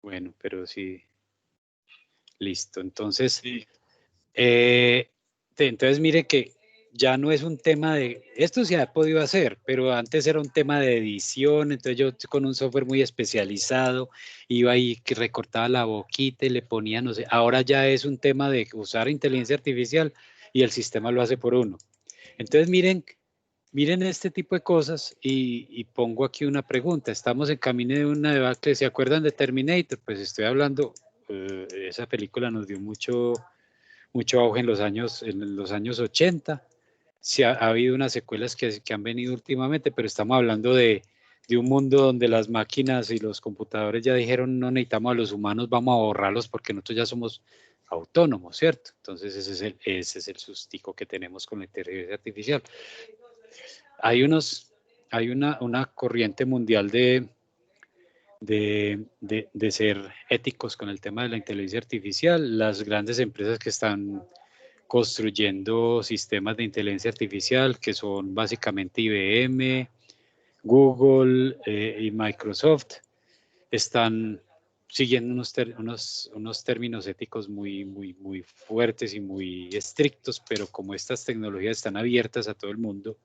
Bueno, pero sí. Listo. Entonces, sí. Entonces mire que ya no es un tema de, esto se ha podido hacer, pero antes era un tema de edición, entonces yo con un software muy especializado iba ahí que recortaba la boquita y le ponía, no sé, ahora ya es un tema de usar inteligencia artificial y el sistema lo hace por uno. Entonces miren este tipo de cosas y pongo aquí una pregunta, estamos en camino de una debacle, ¿se acuerdan de Terminator? Pues estoy hablando, esa película nos dio mucho auge en los años 80. Sí, ha habido unas secuelas que han venido últimamente, pero estamos hablando de un mundo donde las máquinas y los computadores ya dijeron no necesitamos a los humanos, vamos a borrarlos porque nosotros ya somos autónomos, ¿cierto? Entonces ese es el sustico que tenemos con la inteligencia artificial. Hay una corriente mundial de ser éticos con el tema de la inteligencia artificial. Las grandes empresas que están construyendo sistemas de inteligencia artificial, que son básicamente IBM, Google y Microsoft, están siguiendo unos términos éticos muy fuertes y muy estrictos, pero como estas tecnologías están abiertas a todo el mundo,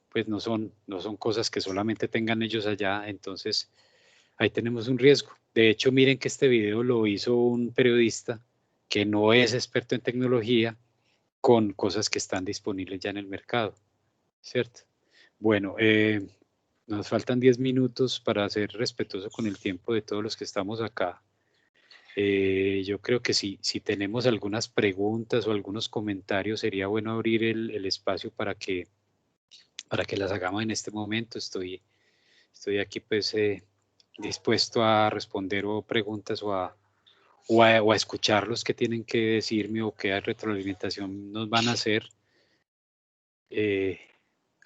pues no son cosas que solamente tengan ellos allá, entonces ahí tenemos un riesgo. De hecho, miren que este video lo hizo un periodista que no es experto en tecnología, con cosas que están disponibles ya en el mercado, ¿cierto? Bueno, nos faltan 10 minutos para ser respetuoso con el tiempo de todos los que estamos acá. Yo creo que si tenemos algunas preguntas o algunos comentarios, sería bueno abrir el espacio para que las hagamos en este momento. Estoy aquí pues dispuesto a responder o preguntas o a escuchar los que tienen que decirme o qué retroalimentación nos van a hacer.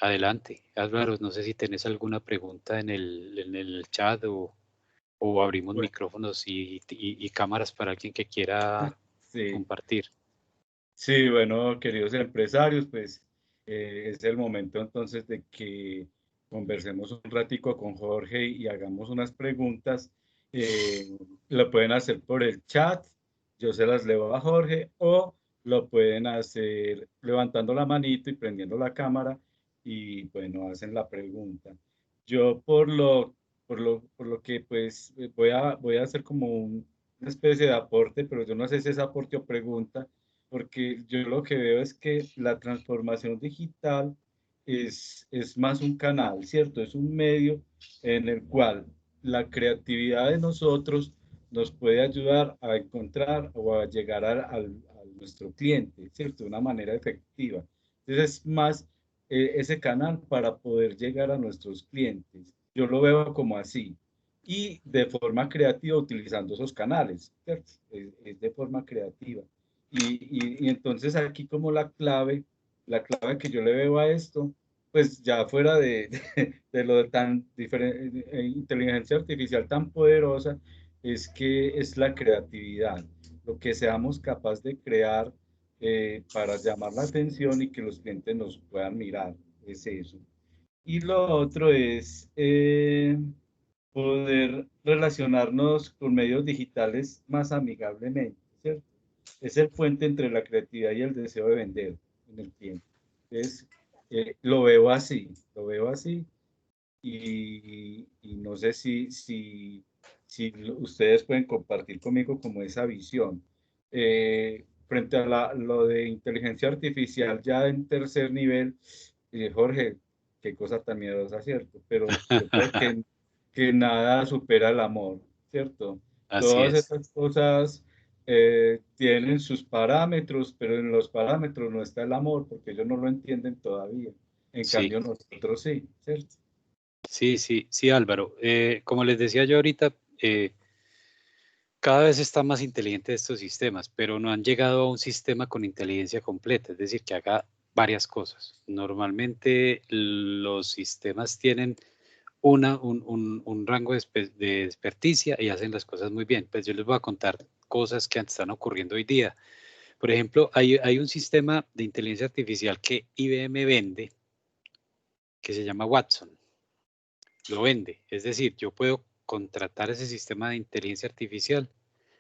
Adelante, Álvaro, no sé si tenés alguna pregunta en el chat o abrimos micrófonos y cámaras para alguien que quiera compartir. Sí, bueno, queridos empresarios, pues es el momento entonces de que conversemos un ratico con Jorge y hagamos unas preguntas. Lo pueden hacer por el chat, yo se las leo a Jorge, o lo pueden hacer levantando la manito y prendiendo la cámara y bueno, hacen la pregunta. Yo por lo que pues voy a hacer como una especie de aporte, pero yo no sé si es aporte o pregunta, porque yo lo que veo es que la transformación digital es más un canal, ¿cierto? Es un medio en el cual la creatividad de nosotros nos puede ayudar a encontrar o a llegar a nuestro cliente, ¿cierto? De una manera efectiva. Entonces es más ese canal para poder llegar a nuestros clientes. Yo lo veo como así. Y de forma creativa utilizando esos canales, ¿cierto? Es de forma creativa. Y entonces aquí como la clave que yo le veo a esto, pues ya fuera de lo tan diferente, inteligencia artificial tan poderosa, es que es la creatividad, lo que seamos capaces de crear para llamar la atención y que los clientes nos puedan mirar, es eso. Y lo otro es poder relacionarnos con medios digitales más amigablemente, ¿cierto? Es el puente entre la creatividad y el deseo de vender en el cliente. Entonces, lo veo así y no sé si ustedes pueden compartir conmigo como esa visión. Frente a lo de inteligencia artificial ya en tercer nivel, Jorge, qué cosa tan miedosa, ¿cierto? Pero yo creo que nada supera el amor, ¿cierto? Así Todas es. estas cosas tienen sus parámetros, pero en los parámetros no está el amor, porque ellos no lo entienden todavía. En Sí, cambio, nosotros sí, ¿cierto? sí, Álvaro. Como les decía yo ahorita, cada vez está más inteligente estos sistemas, pero no han llegado a un sistema con inteligencia completa, es decir, que haga varias cosas. Normalmente los sistemas tienen un rango de experticia y hacen las cosas muy bien. Pues yo les voy a contar cosas que están ocurriendo hoy día. Por ejemplo, hay un sistema de inteligencia artificial que IBM vende, que se llama Watson. Lo vende. Es decir, yo puedo contratar ese sistema de inteligencia artificial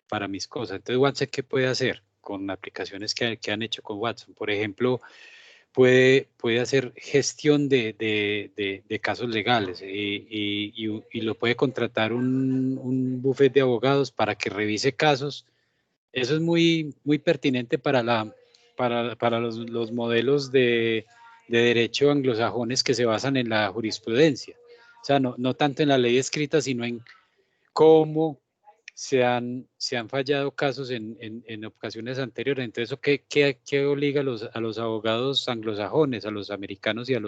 para mis cosas. Entonces, Watson, ¿qué puede hacer con aplicaciones que han hecho con Watson? Por ejemplo, puede hacer gestión de casos legales y lo puede contratar un buffet de abogados para que revise casos. Eso es muy pertinente para los modelos de derecho anglosajones que se basan en la jurisprudencia. O sea, no tanto en la ley escrita, sino en cómo se han fallado casos en ocasiones anteriores. Entonces, ¿eso qué obliga a los abogados anglosajones, a los americanos y a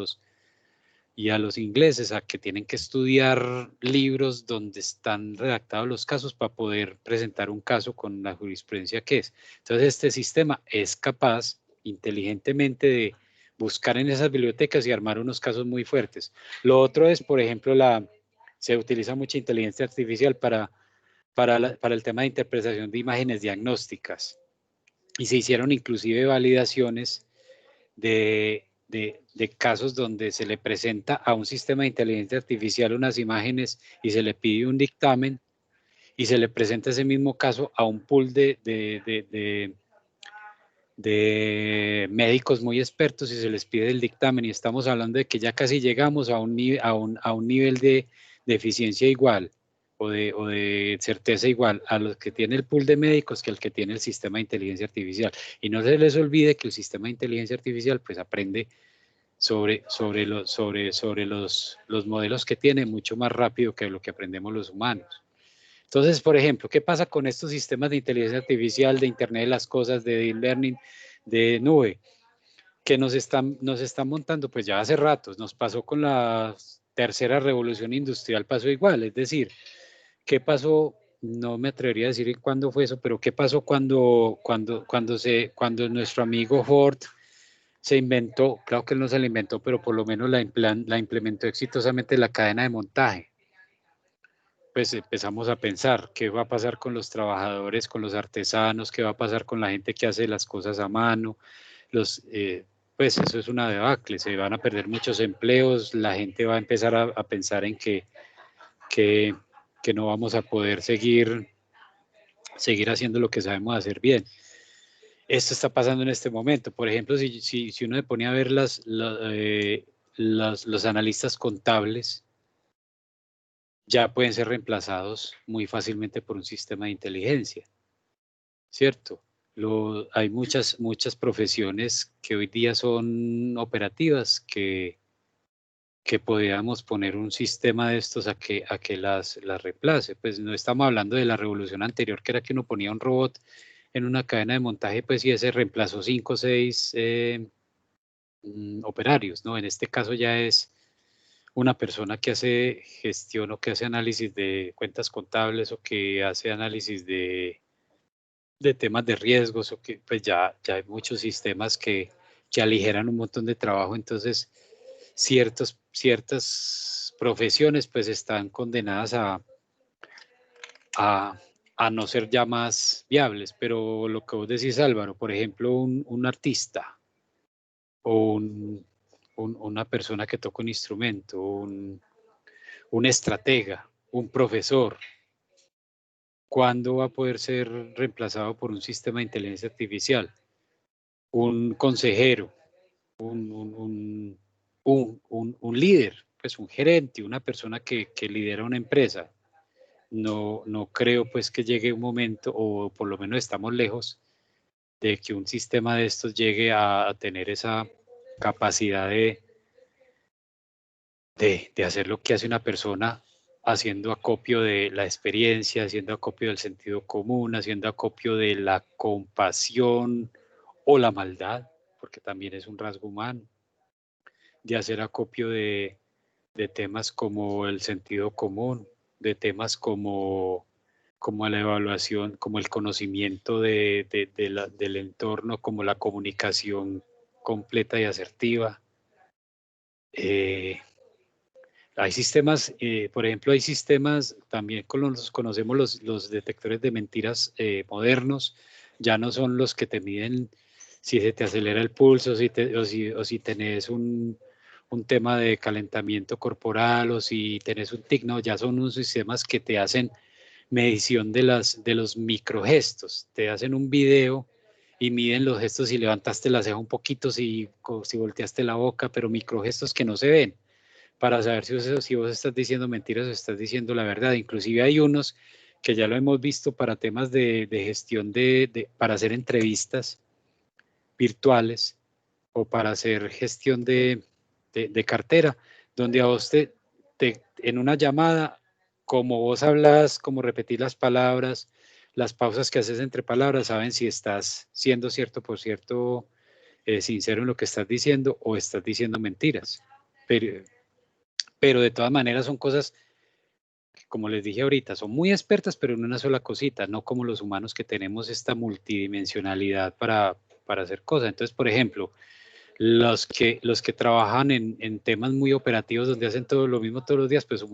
los ingleses a que tienen que estudiar libros donde están redactados los casos para poder presentar un caso con la jurisprudencia que es? Entonces, este sistema es capaz inteligentemente de buscar en esas bibliotecas y armar unos casos muy fuertes. Lo otro es, por ejemplo, se utiliza mucha inteligencia artificial para el tema de interpretación de imágenes diagnósticas y se hicieron inclusive validaciones de casos donde se le presenta a un sistema de inteligencia artificial unas imágenes y se le pide un dictamen y se le presenta ese mismo caso a un pool de médicos muy expertos y se les pide el dictamen y estamos hablando de que ya casi llegamos a un nivel de eficiencia igual o de certeza igual a los que tiene el pool de médicos que el que tiene el sistema de inteligencia artificial. Y no se les olvide que el sistema de inteligencia artificial pues aprende sobre los modelos que tiene mucho más rápido que lo que aprendemos los humanos. Entonces, por ejemplo, ¿qué pasa con estos sistemas de inteligencia artificial, de Internet de las cosas, de deep learning, de nube, que nos están montando? Pues ya hace ratos, nos pasó con la tercera revolución industrial, pasó igual, es decir, ¿qué pasó? No me atrevería a decir cuándo fue eso, pero ¿qué pasó cuando nuestro amigo Ford se inventó? Claro que él no se la inventó, pero por lo menos la implementó exitosamente la cadena de montaje. Pues empezamos a pensar qué va a pasar con los trabajadores, con los artesanos, qué va a pasar con la gente que hace las cosas a mano. Pues eso es una debacle, se van a perder muchos empleos, la gente va a empezar a pensar en que, que no vamos a poder seguir haciendo lo que sabemos hacer bien. Esto está pasando en este momento. Por ejemplo, si uno se pone a ver los analistas contables, ya pueden ser reemplazados muy fácilmente por un sistema de inteligencia, ¿cierto? Hay muchas profesiones que hoy día son operativas, que que podíamos poner un sistema de estos a que las reemplace. Pues no estamos hablando de la revolución anterior, que era que uno ponía un robot en una cadena de montaje, pues y ese reemplazó 5 o 6 operarios, ¿no? En este caso ya es una persona que hace gestión o que hace análisis de cuentas contables o que hace análisis de temas de riesgos, o que pues ya hay muchos sistemas que aligeran un montón de trabajo. Entonces ciertas profesiones pues están condenadas a no ser ya más viables. Pero lo que vos decís, Álvaro, por ejemplo, un artista o una persona que toca un instrumento, un estratega, un profesor, ¿cuándo va a poder ser reemplazado por un sistema de inteligencia artificial? Un consejero, un líder, pues un gerente, una persona que lidera una empresa. No creo pues que llegue un momento, o por lo menos estamos lejos, de que un sistema de estos llegue a tener esa capacidad de hacer lo que hace una persona, haciendo acopio de la experiencia, haciendo acopio del sentido común, haciendo acopio de la compasión o la maldad, porque también es un rasgo humano, de hacer acopio de temas como el sentido común, de temas como la evaluación, como el conocimiento del entorno, como la comunicación completa y asertiva. Hay sistemas, por ejemplo, hay sistemas, también conocemos los detectores de mentiras modernos, ya no son los que te miden si se te acelera el pulso, o si tenés un tema de calentamiento corporal, o si tenés un tic, no, ya son unos sistemas que te hacen medición de los microgestos, te hacen un video y miden los gestos, si levantaste la ceja un poquito, si volteaste la boca, pero microgestos que no se ven, para saber si vos estás diciendo mentiras o estás diciendo la verdad. Inclusive hay unos que ya lo hemos visto para temas de gestión, para hacer entrevistas virtuales o para hacer gestión de cartera, donde a vos en una llamada, como vos hablas, como repetís las palabras, las pausas que haces entre palabras, saben si estás siendo sincero en lo que estás diciendo o estás diciendo mentiras. Pero de todas maneras son cosas que, como les dije ahorita, son muy expertas, pero en una sola cosita, no como los humanos, que tenemos esta multidimensionalidad para hacer cosas. Entonces, por ejemplo, los que trabajan en temas muy operativos, donde hacen todo lo mismo todos los días, pues son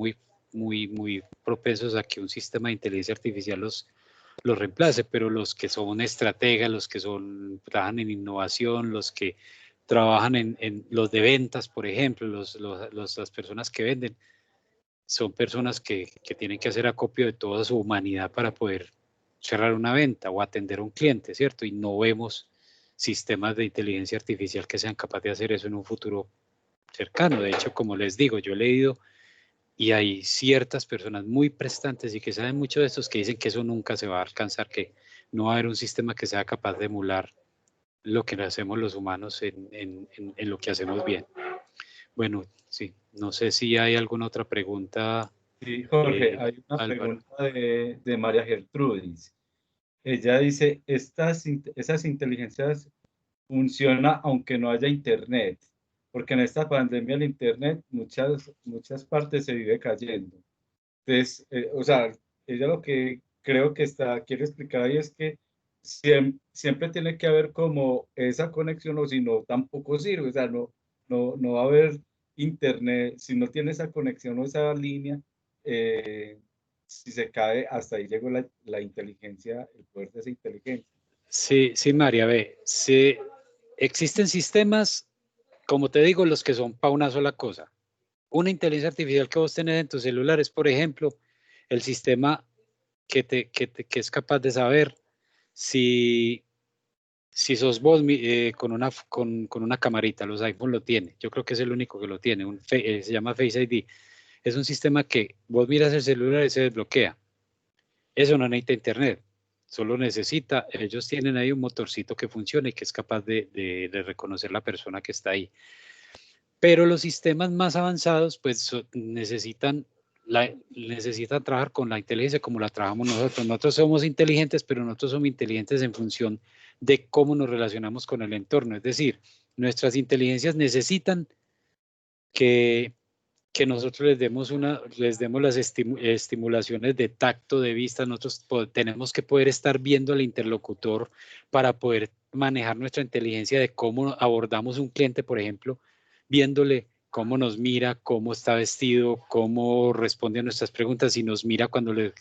muy propensos a que un sistema de inteligencia artificial los reemplace. Pero los que son estrategas, los que trabajan en innovación, los que trabajan en los de ventas, por ejemplo, las personas que venden, son personas que tienen que hacer acopio de toda su humanidad para poder cerrar una venta o atender a un cliente, ¿cierto? Y no vemos sistemas de inteligencia artificial que sean capaces de hacer eso en un futuro cercano. De hecho, como les digo, yo he leído y hay ciertas personas muy prestantes y que saben mucho de estos que dicen que eso nunca se va a alcanzar, que no va a haber un sistema que sea capaz de emular lo que hacemos los humanos en lo que hacemos bien. Bueno, sí, no sé si hay alguna otra pregunta. Sí, Jorge, hay una Álvaro. pregunta de María Gertrudis. Ella dice, esas inteligencias funcionan aunque no haya internet, porque en esta pandemia el internet muchas partes se vive cayendo. Entonces, o sea, ella lo que creo que quiere explicar ahí es que siempre tiene que haber como esa conexión, o si no, tampoco sirve. O sea, no va a haber internet si no tiene esa conexión o esa línea. Si se cae, hasta ahí llegó la inteligencia, el poder de esa inteligencia. Sí, María, ve, sí, existen sistemas, como te digo, los que son para una sola cosa. Una inteligencia artificial que vos tenés en tus celulares, por ejemplo, el sistema que es capaz de saber si sos vos con una camarita. Los iPhone lo tiene, yo creo que es el único que lo tiene, se llama Face ID. Es un sistema que vos miras el celular y se desbloquea. Eso no necesita internet, solo necesita, ellos tienen ahí un motorcito que funciona y que es capaz de reconocer la persona que está ahí. Pero los sistemas más avanzados pues necesitan trabajar con la inteligencia como la trabajamos nosotros. Nosotros somos inteligentes, pero nosotros somos inteligentes en función de cómo nos relacionamos con el entorno. Es decir, nuestras inteligencias necesitan que nosotros les demos las estimulaciones de tacto, de vista. Nosotros tenemos que poder estar viendo al interlocutor para poder manejar nuestra inteligencia de cómo abordamos un cliente, por ejemplo, viéndole cómo nos mira, cómo está vestido, cómo responde a nuestras preguntas y nos mira cuando le...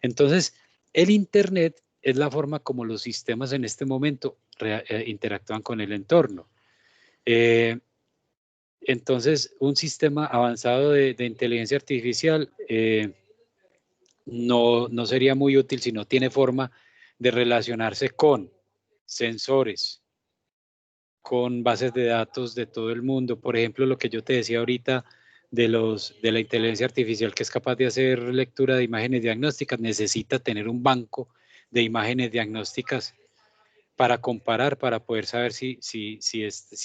Entonces, el Internet es la forma como los sistemas en este momento interactúan con el entorno. Entonces, un sistema avanzado de inteligencia artificial no sería muy útil si no tiene forma de relacionarse con sensores, con bases de datos de todo el mundo. Por ejemplo, lo que yo te decía ahorita de la inteligencia artificial que es capaz de hacer lectura de imágenes diagnósticas, necesita tener un banco de imágenes diagnósticas para comparar, para poder saber si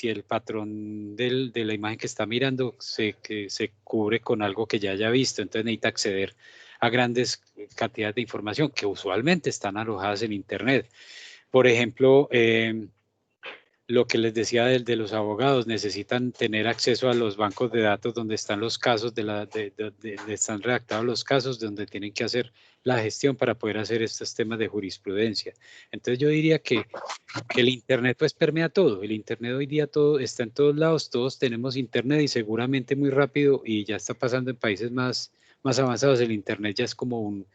el patrón de la imagen que está mirando que se cubre con algo que ya haya visto. Entonces necesita acceder a grandes cantidades de información que usualmente están alojadas en Internet. Por ejemplo, lo que les decía de los abogados, necesitan tener acceso a los bancos de datos donde están los casos, están redactados los casos, donde tienen que hacer la gestión para poder hacer estos temas de jurisprudencia. Entonces yo diría que el Internet pues permea todo. El Internet hoy día todo está en todos lados, todos tenemos Internet y seguramente muy rápido, y ya está pasando en países más avanzados, el Internet ya es como un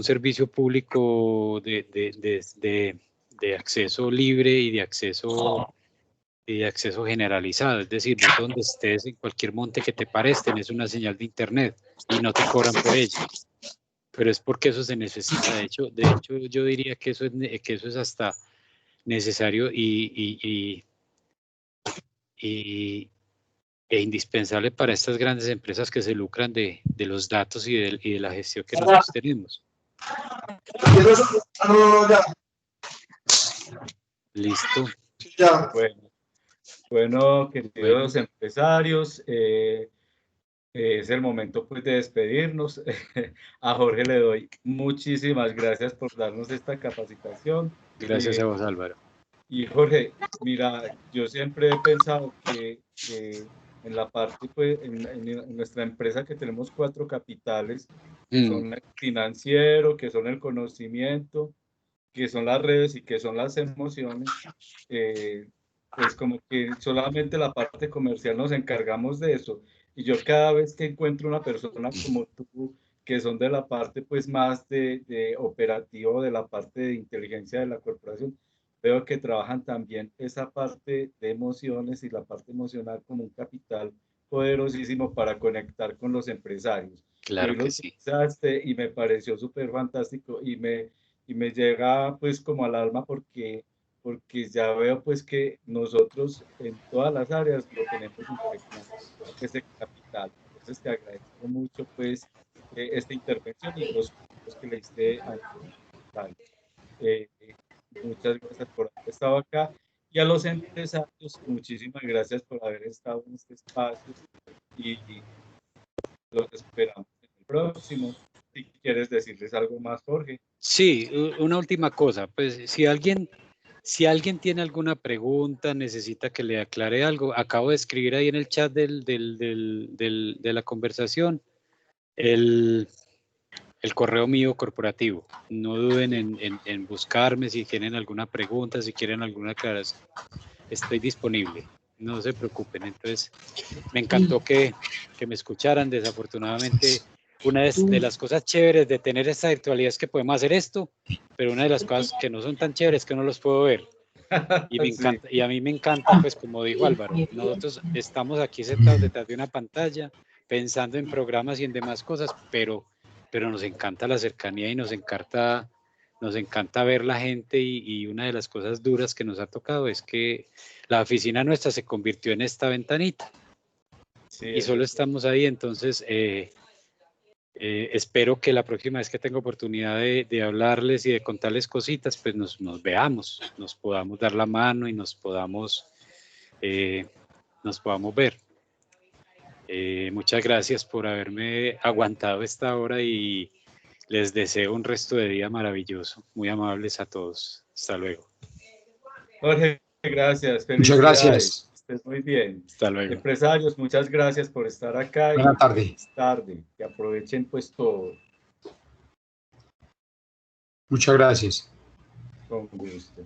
servicio público de acceso libre y de acceso generalizado. Es decir, vos donde estés, en cualquier monte que te pares, tenés una señal de Internet y no te cobran por ella. Pero es porque eso se necesita. De hecho yo diría que eso es hasta necesario e indispensable para estas grandes empresas que se lucran de los datos y de la gestión que nosotros tenemos. Listo. Bueno, queridos empresarios, es el momento pues de despedirnos. A Jorge le doy muchísimas gracias por darnos esta capacitación. Gracias a vos, Álvaro. Y Jorge, mira, yo siempre he pensado que en la parte, pues, en nuestra empresa que tenemos 4 capitales, que son el financiero, que son el conocimiento, que son las redes y que son las emociones, pues como que solamente la parte comercial nos encargamos de eso. Y yo cada vez que encuentro una persona como tú, que son de la parte pues más de operativo, de la parte de inteligencia de la corporación, veo que trabajan también esa parte de emociones y la parte emocional como un capital poderosísimo para conectar con los empresarios. Claro que sí. Y me pareció súper fantástico y me llega pues como al alma porque ya veo pues que nosotros en todas las áreas lo tenemos impregnado, ese capital. Entonces te agradezco mucho pues esta intervención y los que le diste a muchas gracias por haber estado acá, y a los empresarios muchísimas gracias por haber estado en este espacio y los esperamos en el próximo. Si quieres decirles algo más, Jorge. Sí, una última cosa, pues si alguien tiene alguna pregunta, necesita que le aclare algo, acabo de escribir ahí en el chat de la conversación el correo mío corporativo. No duden en buscarme si tienen alguna pregunta, si quieren alguna aclaración. Estoy disponible, no se preocupen. Entonces, me encantó que me escucharan. Desafortunadamente, una de las cosas chéveres de tener esta virtualidad es que podemos hacer esto, pero una de las cosas que no son tan chéveres es que no los puedo ver. Y me encanta, y a mí me encanta, pues como dijo Álvaro, nosotros estamos aquí sentados detrás de una pantalla pensando en programas y en demás cosas, pero nos encanta la cercanía y nos encanta ver la gente, y una de las cosas duras que nos ha tocado es que la oficina nuestra se convirtió en esta ventanita, y solo estamos ahí. Entonces espero que la próxima vez que tenga oportunidad de hablarles y de contarles cositas, pues nos veamos, nos podamos dar la mano y nos podamos nos podamos ver. Muchas gracias por haberme aguantado esta hora y les deseo un resto de día maravilloso. Muy amables a todos. Hasta luego. Jorge, gracias. Muchas gracias. Estés muy bien. Hasta luego. Empresarios, muchas gracias por estar acá. Buena tarde. Buenas tardes. Que aprovechen pues todo. Muchas gracias. Con gusto.